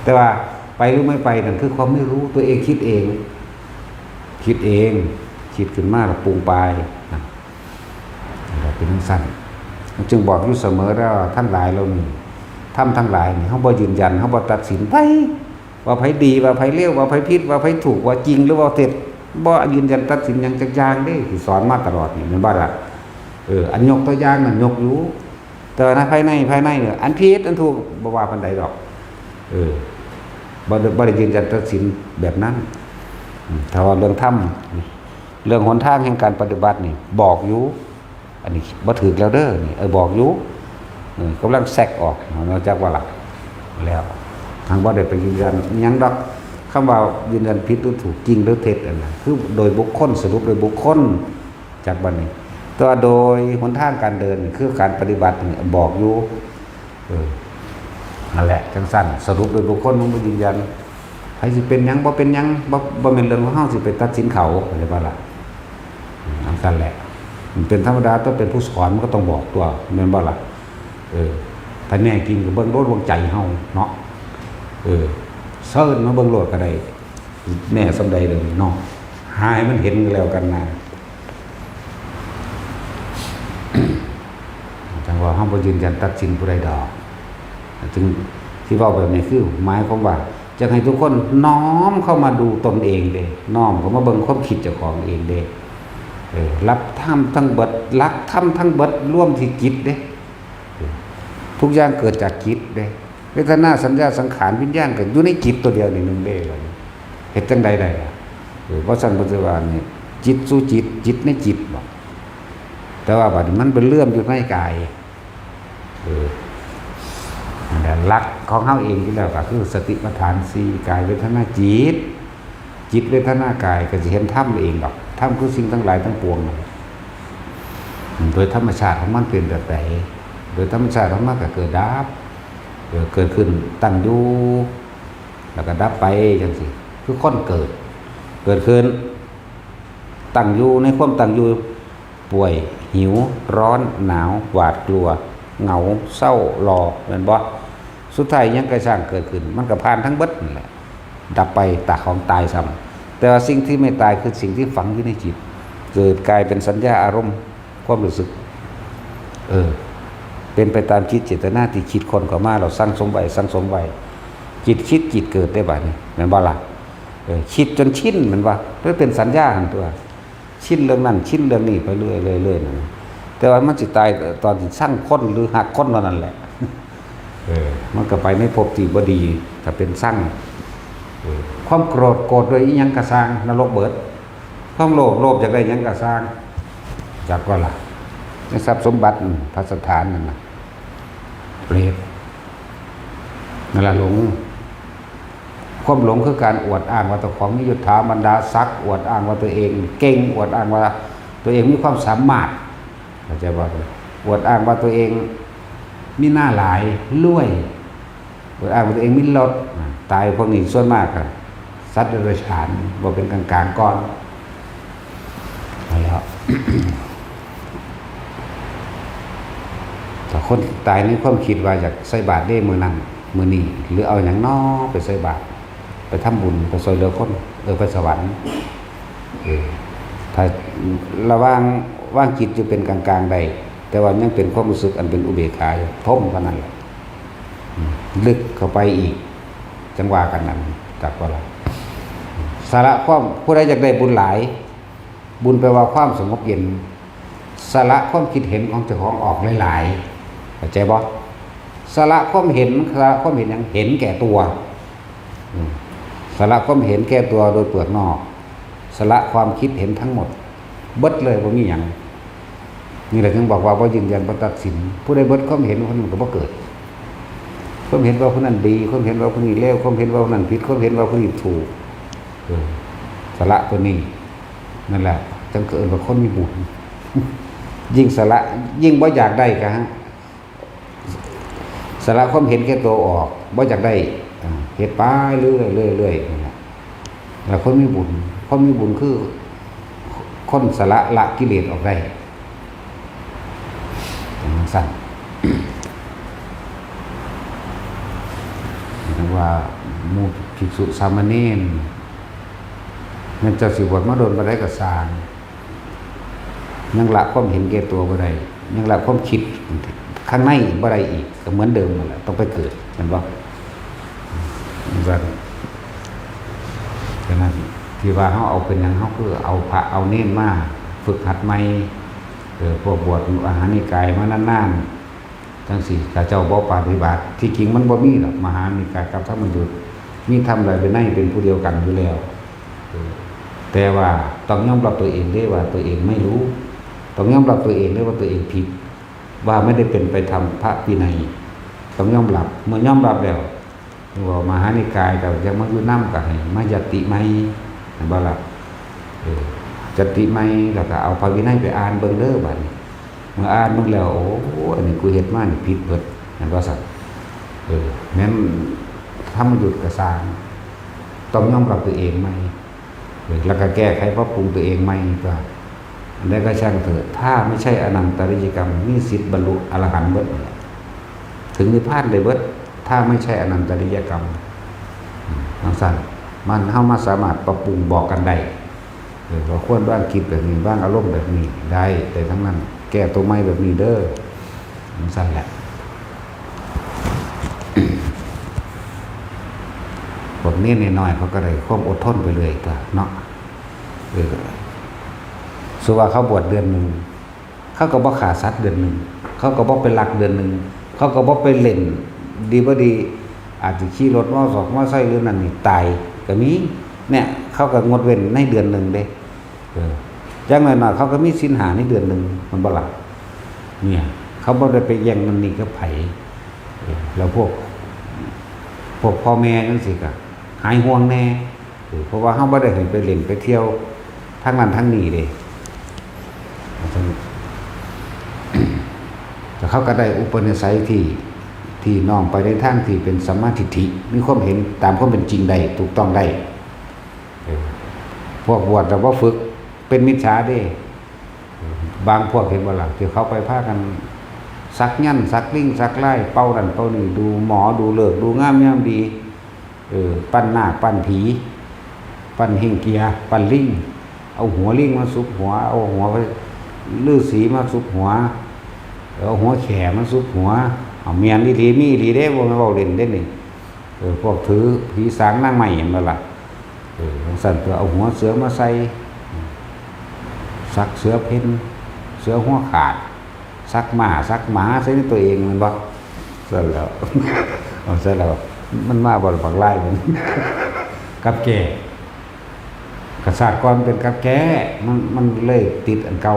แต่ว่าไปหรือไม่ไปนั่นคือความไม่รู้ตัวเองคิดเองคิดขึ้นมาแล้วปรุงไปเราเป็นสั้นจึงบอกอยู่เสมอแล้วท่านหลายเรานี่ทำทั้งหลายนี่เขาบ่ยืนยันเขาบ่ตัดสินไปว่าไผดีว่าไผเลวว่าไผผิดว่าไผถูกว่าจริงหรือว่าเท็จบ่ยืนยันตัดสินอย่างจักอย่างเด้ที่สอนมาตลอดนี่แม่นบ่ล่ะอันยกตัวอย่างนั่นยกอยู่แต่ในภายในเนี่ยอันผิดอันถูกบ่ว่าปานใดดอกบ่ได้ยืนยันตัดสินแบบนั้นถ้าว่าเรื่องธรรมเรื่องหนทางแห่งการปฏิบัตินี่บอกอยู่อันนี้บ่ถูกแล้วเด้อนี่บอกอยู่กำลังแทรกออกนอกจากว่าล่ะแล้วทางบ่ได้ไปยืนยันหยังดอกคำว่ายืนยันผิดหรือถูกจริงหรือเท็จอันนั้นคือโดยบุคคลสรุปโดยบุคคลจากบัดนี้แต่ว่าโดยหนทางการเดินคือการปฏิบัตินี่บอกอยู่นั่นแหละจังสั้นสรุปโดยบุคคลมันบ่ยืนยันใครสิเป็นหยังบ่เป็นหยังบ่แม่นเรื่องของเฮาสิไปตัดสินเขาอะไรบ่ล่ะจังสั้นแหละมันเป็นธรรมดาต้องเป็นผู้สอนมันก็ต้องบอกตัวแม่นบ่ล่ะถ้าแน่จริงก็เบิ่งโลดวงใจเฮาเนาะเซิ้นมาเบิ่งโลดก็ได้แน่สำใดเลยเนาะหายมันเห็นกันแล้วกันนะจังว่าเฮาบ่ยืนยันตัดสินผู้ใดดอกจึงที่เว้าแบบนี้คือหมายความว่าจะให้ทุกคนน้อมเข้ามาดูตนเองเด้น้อมเข้ามาเบิ่งความคิดเจ้าของเองเด้รับธรรมทั้งเบิดรักธรรมทั้งเบิดร่วมที่จิตเด้ทุกอย่างเกิดจากจิตเด้เวทนาสัญญาสังขารวิญญาณก็อยู่ในจิตตัวเดียวนี่นึงเด้เลยเฮ็ดจังใดได้ล่ะเพราะซั่นปัจจุบันนี่จิตสู่จิตจิตในจิตบ่แต่ว่าบัดนี้มันเป็นเรื่องอยู่ในกายแต่หลักของเฮาเองที่แล้วก็คือสติปัฏฐาน4กายเวทนาจิตเวทนากายก็สิเห็นธรรมเองดอกธรรมคือสิ่งทั้งหลายทั้งปวงโดยธรรมชาติของมันเป็นแบบใดโดยธรรมชาติของมันก็เกิดดับเกิดขึ้นตั้งอยู่แล้วก็ดับไปจังซี่คือคนเกิดขึ้นตั้งอยู่ในความตั้งอยู่ป่วยหิวร้อนหนาวหวาดกลัวเหงาเศร้ารอแม่นบ่สุดท้ายยังก็สร้างเกิดขึ้นมันก็ผ่านทั้งเบิดนั่นแหละดับไปตาของตายซ้ำแต่ว่าสิ่งที่ไม่ตายคือสิ่งที่ฝังอยู่ในจิตเกิดกลายเป็นสัญญาอารมณ์ความรู้สึกเป็นไปตามจิตเจตนาที่คิดคนเข้ามาเราสร้างสมไว้จิตคิดจิตเกิดได้บัดนี้แม่นบ่ล่ะคิดจนชินแม่นบ่ด้วยเป็นสัญญาหั่นตัวชินเรื่องนั้นชินเรื่องนี้ไปเรื่อยๆนั่นแต่ว่ามันสิตายตอนที่สร้างคนหรือหักคนนั่นแหละมันก็ไปในภพที่บ่ดีถ้าเป็นสร้างความโกรธโดยอีหยังก็สร้างนรกเบิดความโลภอยากได้หยังก็สร้างจากว่าล่ะในทรัพย์สมบัติพระสถานนั่นน่ะเปรตนั่นล่ะหลงความหลงคือการอวดอ้างว่าตัวของมียศถาบรรดาศักดิ์อวดอ้างว่าตัวเองเก่งอวดอ้างว่าตัวเองมีความสามารถเข้าใจบ่อวดอ้างว่าตัวเองมีหน้าหลายรวยอวดอ้างว่าตัวเองมีรถตายพวกนี้ส่วนมากอะสัตว์เดรัจฉานบ่เป็นกลางๆก่อนแล้วแต่คนตายในความคิดว่าอยากใส่บาตรได้มื้อนั้นมื้อนี้หรือเอาหยังน้อไปใส่บาตรไปทำบุญไปช่วยเหลือคนไปสวรรค์ถ้าระว่างจิตจะเป็นกลางๆได้แต่ว่ายังเป็นความรู้สึกอันเป็นอุเบกขาอยู่ท่มเท่านั้นแหละลึกเข้าไปอีกจังหวะกันนั้นจากว่าล่ะสาระความผู้ใดอยากได้บุญหลายบุญแปลว่าความสงบเย็นสาระความคิดเห็นของเจ้าของออกหลายๆเข้าใจบ่สาระความเห็นหยังเห็นแก่ตัวสาระความเห็นแก่ตัวโดยเปลือกนอก สละความคิดเห็นทั้งหมดเบิดเลยบ่มีหยังนี่แหละถึงบอกว่าบ่ยืนยันบ่ตัดสินผู้ใดเบิดความเห็นคนนั้นก็บ่เกิดความเห็นว่าคนนั้นดีความเห็นว่าคนนี้เลวความเห็นว่าคนนั้นผิดความเห็นว่าคนนี้ถูกสละตัวนี้นั่นแหละจังเกิดว่าคนมีบุญยิ่งสละยิ่งบ่อยากได้ก็ฮะสละความเห็นแก่ตัวออกบ่อยากได้เฮ็ดไปเรื่อยๆนั่นแหละแล้วคนมีบุญคนมีบุญคือคนสละกิเลสออกได้สั้นถึงว่าหมู่ภิกษุสามเณรนั่นเจ้าสิบวชมาโดนบ่ได้ก็สร้างยังละความเห็นแก่ตัวบ่ได้ยังละความคิดข้างในบ่ได้อีกก็เหมือนเดิมนั่นแหละต้องไปเกิดเห็นบ่ฉะนั้นที่ว่าเฮาเอาเป็นหยังเฮาคือเอาพระเอาเน้นมาฝึกหัดใหม่พวกบวชอาหารนิกายมานานๆจังซี่ถ้าเจ้าบ่ปฏิบัติที่จริงมันบ่มีหรอกมหานิกายกับธรรมยุทธ์มีทำอะไรเป็นในเป็นผู้เดียวกันอยู่แล้วแต่ว่าต้องยอมรับตัวเองได้ว่าตัวเองไม่รู้ต้องยอมรับตัวเองได้ว่าตัวเองผิดว่าไม่ได้เป็นไปทำพระวินัยต้องยอมรับเมื่อยอมรับแล้วว่ามหานิกายกับยังมาอยู่นำกันให้มาญัตติใหม่บ่ล่ะญัตติใหม่แล้วก็เอาพระวินัยไปอ่านเบิ่งเด้อบัดนี้เมื่ออ่านเบิ่งแล้วโอ้อันนี้กูเฮ็ดมานี่ผิดเบิดนั่นว่าซั่นแม้นทำหยุดกระสร้างต้องยอมรับตัวเองใหม่แล้วก็แก้ไขปรับปรุงตัวเองใหม่ก็อันใดก็ช่างเถิดถ้าไม่ใช่อนันตริยกรรมมีสิทธิ์บรรลุอรหันต์เบิดถึงนิพพานได้เบิดถ้าไม่ใช่อนันตริยกรรมสั้นมันเฮามาสามารถปรับปรุงบอกกันได้เราควรบ้างคิดแบบนี้บ้างอารมณ์แบบนี้ได้แต่ทั้งนั้นแก้ตัวใหม่แบบนี้เด้อสั้นแหละพวกนี้น้อยๆเขาก็ได้ความอดทนไปเลยตัวเนาะสุว่าเขาบวชเดือนหนึ่งเขาก็บ่ขาดสัตว์เดือนหนึ่งเขาก็บ่ไปลักเดือนหนึ่งเขาก็บ่ไปเล่นดีบ่ดีอาจจะขี่รถมอไซค์หรือนั่นนี่ตายก็มีเนี่ยเขาก็งดเว้นในเดือนหนึ่งเด้อย่างน้อยๆเขาก็มีศีล 5ในเดือนหนึ่งมันบ่ล่ะเนี่ยเขาบ่ได้ไปแย่งนั่นนี่กับไผแล้วพวกพ่อแม่จังซี่ก็หายห่วงแน่เพราะว่าเฮาบ่ได้ให้ไปเล่นไปเที่ยวทั้งนั้นทั้งนี้เด้แต่เขาก็ได้อุปนิสัยที่น้อมไปในทางที่เป็นสัมมาทิฏฐิมีความเห็นตามความเป็นจริงได้ถูกต้องได้พวกบวชแต่ว่าฝึกเป็นมิจฉาเด้บางพวกเห็นบ่ล่ะที่เขาไปพากันสักยันสักลิงสักไล่เป้านั่นเป้านี่ดูหมอดูเลิกดูงามยามดีปั้นนาคปั้นผีปั้นเฮงเกียปั้นลิงเอาหัวลิงมาซุกหัวเอาหัวฤาษีมาซุกหัวเอาหัวแขมาซุกหัวเอาเมียนอีหลีมีอีหลีเด้บ่แม่นเว้าเล่นเด้นี่พวกถือผีสางนางใหม่เห็นบ่ล่ะสั่นตัวเอาหัวเสือมาใส่สักเสือเพ่นเสือหัวขาดสักหมาสักหมาใส่ในตัวเองมันบ่สั่นแล้วเอาซะแล้วมันมาบ่บักไล่มันกับแก่กษัตริย์ก่อนเป็นกับแก่มันเลยติดอันเก่า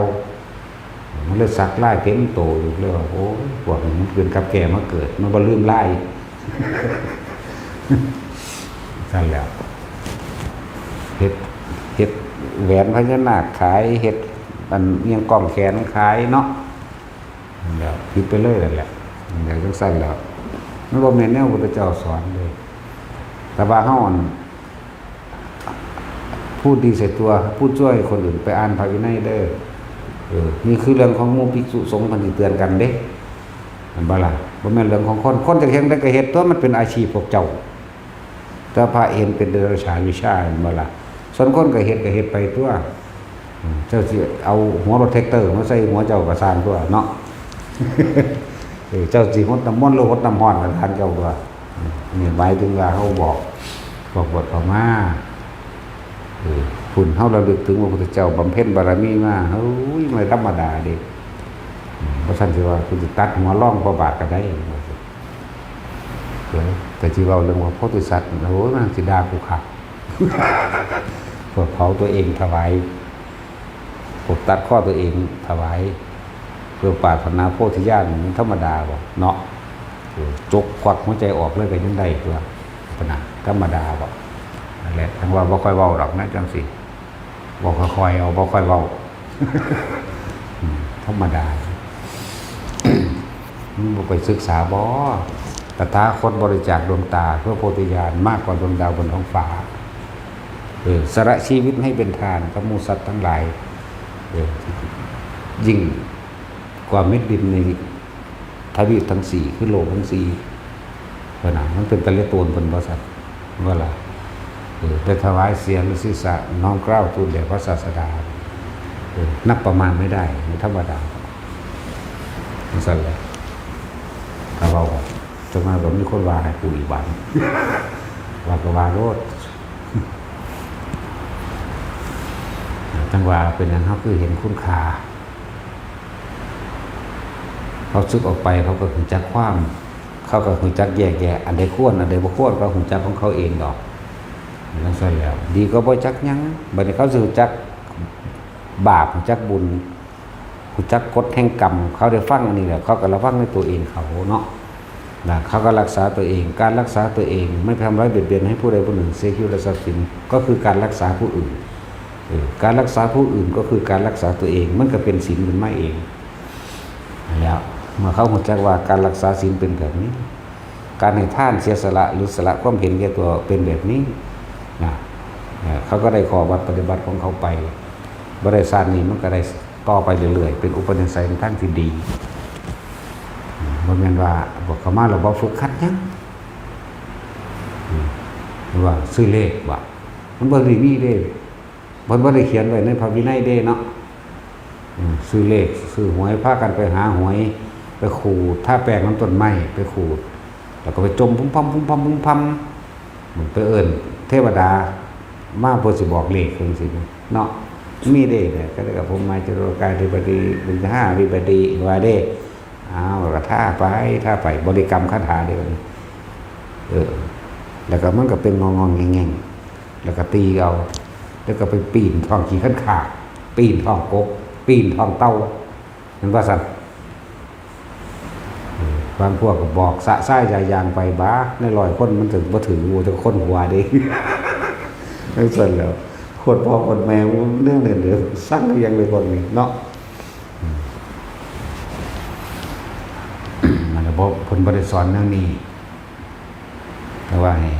มันเลยสักไล่เต็มโตอยู่เลยว่าโอ้พวกนี้มันเป็นกับแก่มาเกิดมันบ่ลืมไล่สั่นแล้วเฮ็ดแหวนพญานาคขายเฮ็ดอันเอียงกล้องแขนขายเนาะแล้วคิดไปเลยนั่นแหละอย่างจังซั่นแล้วมันบ่แม่นแนวพระพุทธเจ้าสอนเลยแต่ว่าเฮาพูดดีใส่ตัวพูดช่วยคนอื่นไปอ่านพระวินัยเด้อนี่คือเรื่องของหมู่ภิกษุสงฆ์เพิ่นสิเตือนกันเด้มันบ่ล่ะบ่แม่นเรื่องของคนจะเฮ็ดได้ก็เฮ็ดตัวมันเป็นอาชีพพวกเจ้าถ้าพระเห็นเป็นเดรัจฉานวิชาบ่ล่ะส่วนคนก็เฮ็ดไปตัวเจ้าสิเอาหัวรถแท็กเตอร์มาใส่หัวเจ้าก็สร้างตัวเนาะเจ้าสิหดน้ำมนต์หรือหดน้ำร้อนก็ทานเจ้าตัวนี่หมายถึงว่าเขาบอกบทออกมาคุณเฮาระลึกถึงว่าพระพุทธเจ้าบำเพ็ญบารมีมาเฮ้ยไม่ธรรมดาเด้เพราะฉะนั้นสิว่าคุณสิตัดหัวร่องพระบาทก็ได้แต่ที่เว้าเรื่องว่าโพธิสัตว์โอ้ยมันสิด่ากูคัก พวกเผาตัวเองถวายพวกตัดข้อตัวเองถวายเพื่อปรารถนาโพธิญาณมันธรรมดาบ่เนาะจกควักหัวใจออกเลยก็ยังได้ตัวปนะธรรมดาบ่นั่นแหละทั้งว่าบ่ค่อยเว้าดอกนะจังสิบ่ค่อยๆเอาบ่ค่อยเว้า ธรรมดามันบ่ไปศึกษาบ่ตถาคตบริจาคดวงตาเพื่อโพธิญาณมากกว่าดวงดาวบนท้องฟ้าสละชีวิตให้เป็นทานกับหมู่สัตว์ทั้งหลายยิ่งกว่าเม็ดดินในทวีปทั้งสี่คือโลกทั้งสี่เพราะนั้นมันเป็นตะเลโตนเป็นบริษัทว่าล่ะได้ถวายเสียงศีรษะน้อมเกล้าทูลแด่พระศาสดานับประมาณไม่ได้ในธรรมดาไม่สั่นเลยถ้าเราจะมาแบบมีคนว่าให้กูอีกบันว่าก็ว่าโลดจังว่าเป็นอย่างเขาคือเห็นคุณค่าเขาซึกออกไปเขาก็ถึงจักความเขาก็ถึงจักแยกแยะอันใดควรอันใดบ่ควรเขาถึงจักของเขาเองดอกนั่นใช่แล้วดีก็บ่จักยังบัดนี้เขาสึกจักบาปจักบุญจักกฎแห่งกรรมเขาได้ฟังอันนี้แหละเขาก็ระวังในตัวเองเขาเนาะนะเขาก็รักษาตัวเองการรักษาตัวเองไม่ทำร้ายเบียดเบียนให้ผู้ใดผู้หนึ่งเสียชีวิตและทรัพย์สินก็คือการรักษาผู้อื่นการรักษาผู้อื่นก็คือการรักษาตัวเองมันก็เป็นศีลเป็นไม่เองแล้วเมื่อเขาหัวใจว่าการรักษาศีลเป็นแบบนี้การให้ท่านเสียสละหรือสละความเห็นแก่ตัวเป็นแบบนี้นะเขาก็ได้ขอวัดปฏิบัติของเขาไปบริษัทนี้มันก็ได้ต่อไปเรื่อยๆเป็นอุปนิสัยในทางที่ดีบ่แม่นว่าบอกเขามาแล้วบ่ฝึกคัดยังหรือว่าซื้อเลขว่ามันบ่ได้มีเด้มันบ่ได้เขียนไว้ในพระวินัยเด้เนาะซื้อเลขซื้อหวยพากันไปหาหวยไปขูดถ้าแปลงน้ำต้นไม้ไปขูดแล้วก็ไปจมพุ่มพำพุ่มพำพุ่มพำมันไปเอิ้นเทวดามาเพื่อสิบอกเลขจังซี่เนาะมีเด้เนี่ยก็ได้กับผมมาจรกายธิบดีบุญห้าวิบดีว่าเด้เอาก็ท่าไปบริกรรมคาถาเดียวนี้แล้วก็มันก็เป็นงองๆแง่งๆแล้วก็ตีเอาแล้วก็ไปปีนทองขี้ขันขาดปีนทองกบปีนทองเต้านั่นว่าสัตว์บางพวกก็บอกสะไส้ใจยางไปบ้าในลอยคนมันถึงบ่ถึงงูจะคนหัวเด้ไม่สนแล้วคนพ่อคนแม่เรื่องเดือดสั่งยังเลยคนนี้เนาะมันจะบอกผลบริสอนเรื่องนี้แต่ว่าให้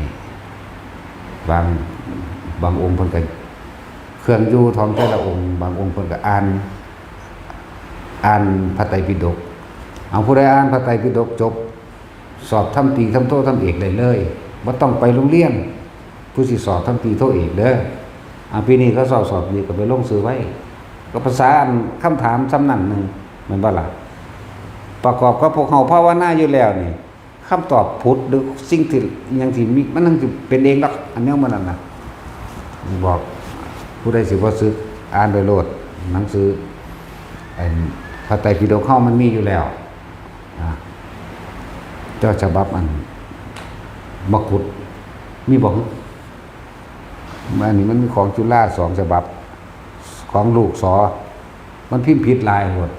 บางองค์เพิ่นก็เครื่องอยู่ท้องแต่ละองค์บางองค์เพิ่นก็อ่านพระไตรปิฎกเอาผู้ใดอ่านพระไตรปิฎกจบสอบทำตรีทำโททำเอกได้เลยบ่ต้องไปโรงเรียนผู้สิสอบทำตรีโทเอกเด้อปีนี้เขาสอบดีก็ไปลงซื้อไว้ก็ภาษาคำถามซ้ำนั่นนึงแม่นบ่ล่ะประกอบกับพวกเฮาภาวนาอยู่แล้วนี่คำตอบพุทธหรือสิ่งที่ยังที่มีมันนั่นสิเป็นเองดอกอันนี้มันนั่นน่ะบอกผู้ใดสิบ่ซื้ออ่านโดยโลดหนังสือพระไตรปิฎกเฮามันมีอยู่แล้วเจ้าฉบับอันมกุฏมีบ่อันนี้มันของจุฬา2ฉบับของลูกสอมันพิมพ์ผิดลายหมด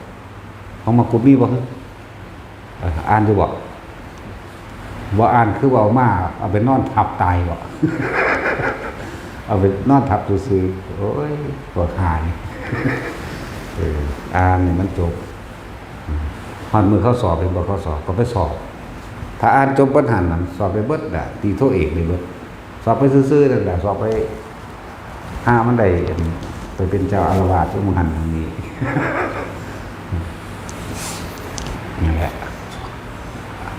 ของมกุฏมีบ่อ่านอยู่บ่อ่านคือว่าเอามาเอาไปนอนทับตายบ่ เอาไปนอนทับซื่อๆโอ้ยปวดหายอ่านนี่มันจบฮอดมือเขาสอบเป็นบ่เขาสอบก็ไปสอบถ้าอ่านจบปัญหานั้นสอบไปเบิดน่ะตีโทเอกเลยเบิดสอบไปซื่อๆนั่นแหละสอบไปห้ามันได้ไปเป็นเจ้าอาวาสที่มุหันนี้นี่แหละ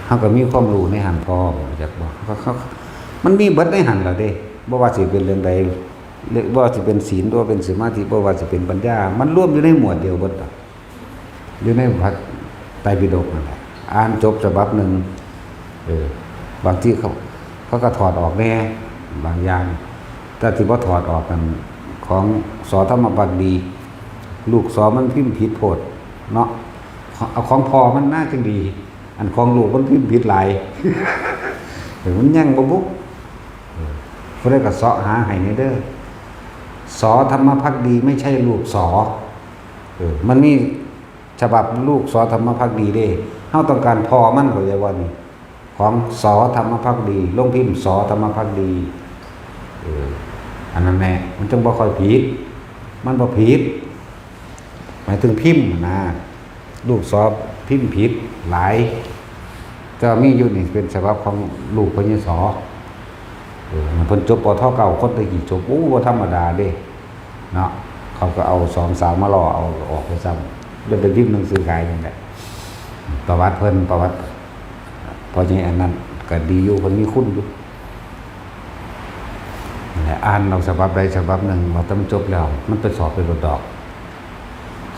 เขาก็มีความรู้ในหันพอจากบอกเขามันมีเบิดในหันแล้วเด้บ่ว่าสิเป็นเรื่องใดบ่ว่าสิเป็นศีลบ่ว่าเป็นสมาธิบ่ว่าสิเป็นปัญญามันรวมอยู่ในหมวดเดียวเบิดอยู่ในพระไตรปิฎกนั่นแหละอ่านจบฉบับนึงบางที่เขาก็ถอดออกแน่บางอย่างแต่ที่บ่ถอดออกกันของสอธรรมบดีลูกสอมันพิมพ์ผิดโพดเนาะเอาของพอมันน่าจังดีอันของลูกมันพิมพ์ผิดหลายมันยังบ่บุกเพิ่นก็เสาะหาให้ในเด้อ สอธรรมภักดีไม่ใช่ลูกสอมันมีฉบับลูกสอธรรมภักดีเด้เฮาต้องการพอมันเข้าใจว่านี่ของสอธรรมภักดีลงพิมพ์สอธรรมภักดีอันนั้นแน่มันจึงบ่ค่อยผิดมันบ่ผิดหมายถึงพิมพ์นะลูกสอพิมพ์ผิดหลายก็มีอยู่นี่เป็นฉบับของลูกพญสอมันเพิ่นจบปทเก่าคนตะกี้จบบ่ธรรมดาเด้เนาะเขาก็เอา2 3มาล่อเอาออกไปซ้ำเลยเป็นพิมพ์หนังสือขายนั่นแหละประวัติเพิ่นประวัติพอจังอันนั้นก็ดีอยู่เพิ่นมีคุณอยู่อ่านเอาฉบับใดฉบับหนึ่งว่าต้องจบแล้วมันไปสอบไปบ่ดอก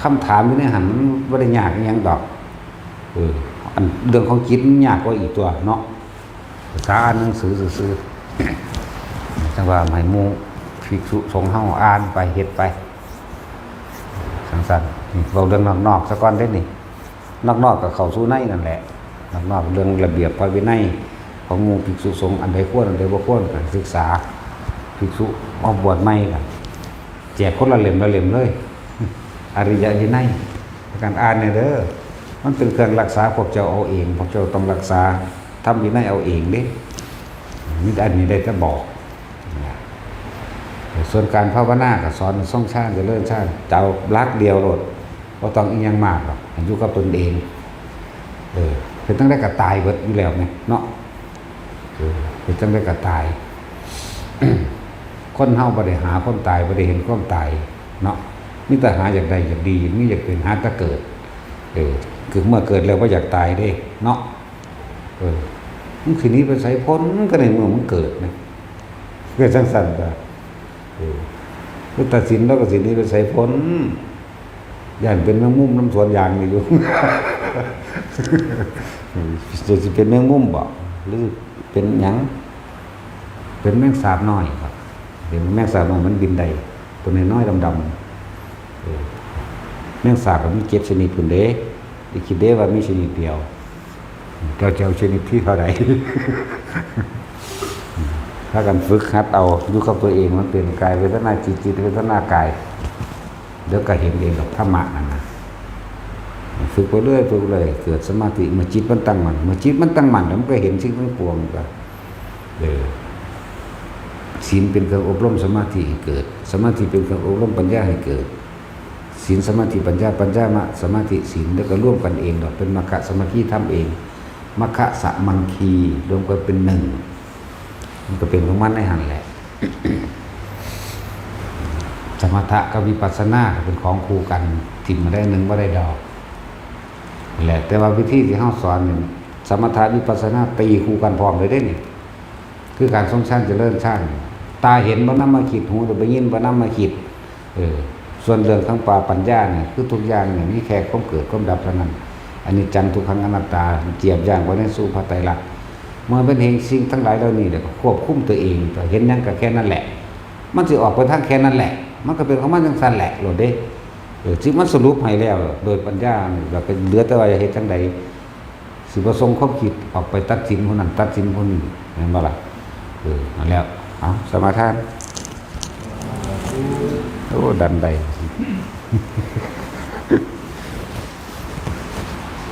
คำถามอยู่ในหันมันบ่ได้ยากอิหยังดอกอันเรื่องของจิตมันยากกว่าอีกตัวเนาะภาษาอ่านหนังสือซื่อๆจังว่าให้หมู่ภิกษุสงฆ์เฮาอ่านไปเฮ็ดไปสั้นๆนี่เว้าเรื่องนอกๆซะก่อนเด้นี่นอกๆก็เข้าสู่ในนั่นแหละนอกๆเรื่องระเบียบพระวินัยของหมู่ภิกษุสงฆ์อันใดควรอันใดบ่ควรก็ศึกษาภิกษุออกบวชใหม่ก็แจกคนละเล่มละเล่มเลยอริยวินัยการอ่านเนี่ยเด้อมันเป็นเครื่องรักษาพวกเจ้าเอาเองพวกเจ้าต้องรักษาทำวินัยเอาเองเด้นี่อันนี้ได้แต่บอกส่วนการภาวนาก็สอนส่องชาติเจริญชาติเจ้ารักเดียวโลดบ่ต้องอีหยังมากหรอกอยู่กับตนเองเป็นตั้งได้ก็ตายเบิดอยู่แล้วไงเนาะเป็นตั้งได้ก็ตาย คนเฮาบ่ได้หาคนตายบ่ได้เห็นความตายเนาะมีแต่หาอยากได้อยากดีมีอยากเป็นหาแต่เกิดคือเมื่อเกิดแล้วบ่อยากตายเด้เนาะมันสินี้ไปใส่พ้นก็ในเมื่อมันเกิดนะเกิดสั้นๆก็คือตัดสินแล้วก็สินี้ไปใส่พ้นย่านเป็นแมงมุมน้ำสวนยางนี่อยู่ จะสิเป็นแมงมุมบ่หรือเป็นหยังเป็นแมงสาบน้อยครับเป็นแมงสาบน้อยมันบินได้ตัวน้อยๆดำๆแมงสาบก็มี7ชนิดพุ่นเด้อีกคิดเด้ว่ามีชนิดเดียวเจ้าชนิดที่เท่าใด ถ้ากันฝึกหัดเอาอยู่กับตัวเองมันเป็นกายเวทนาจิตเวทนากายเดี๋ยวก็เห็นเองกับธรรมะนั่นนะฝึกไปเรื่อยฝึกเลยเกิดสมาธิเมื่อจิตมันตั้งมั่นเมื่อจิตมันตั้งมั่นแล้วมันก็เห็นสิ่งทั้งปวงก็ศีลเป็นเครื่องอบรมสมาธิให้เกิดสมาธิเป็นเครื่องอบรมปัญญาให้เกิดศีลสมาธิปัญญามะสมาธิศีลแล้วก็ร่วมกันเองเราเป็นมรรคสมาธิทำเองมรรคสมังคีรวมกันเป็นหนึ่งมันก็เป็นของมันในหันแหละ สมถะกับวิปัสสนาเป็นของคู่กันถิ่มมาได้หนึ่งว่าได้ดอกแหละแต่ว่าวิธีที่เฮาสอนเนี่ยสมถะวิปัสสนาตีคู่กันพร้อมเลยได้นี่คือการทรงฌานเจริญฌานตาเห็นบ่นำมาคิดหูได้ยินบ่นำมาคิดส่วนเรื่องทั้งปัญญาเนี่ยคือทุกอย่างเนี่ยมีแค่ความเกิดความดับเท่านั้นอันนี้จังทุกขังอนัตตาเจียบย่างไว้ในสู่พระไตรลักษณ์เมื่อเป็นเห็นสิ่งทั้งหลายเหล่านี้เดี๋ยวควบคุมตัวเองแต่เห็นนั่นก็แค่นั้นแหละมันสิออกไปทางแค่นั้นแหละมันก็เป็นของมันจังซั่นแหละโลดเด้สิมันสรุปให้แล้วโดยปัญญาแล้วก็เหลือแต่ว่าจะเฮ็ดจังใดสิบ่ส่งความคิดออกไปตัดสินผู้นั้นตัดสินผู้นี้เห็นบ่ล่ะนั่นแล้วเอาสมาทานโอ้ดันได้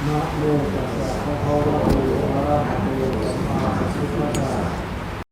นะโมตัสสะภะคะวะโต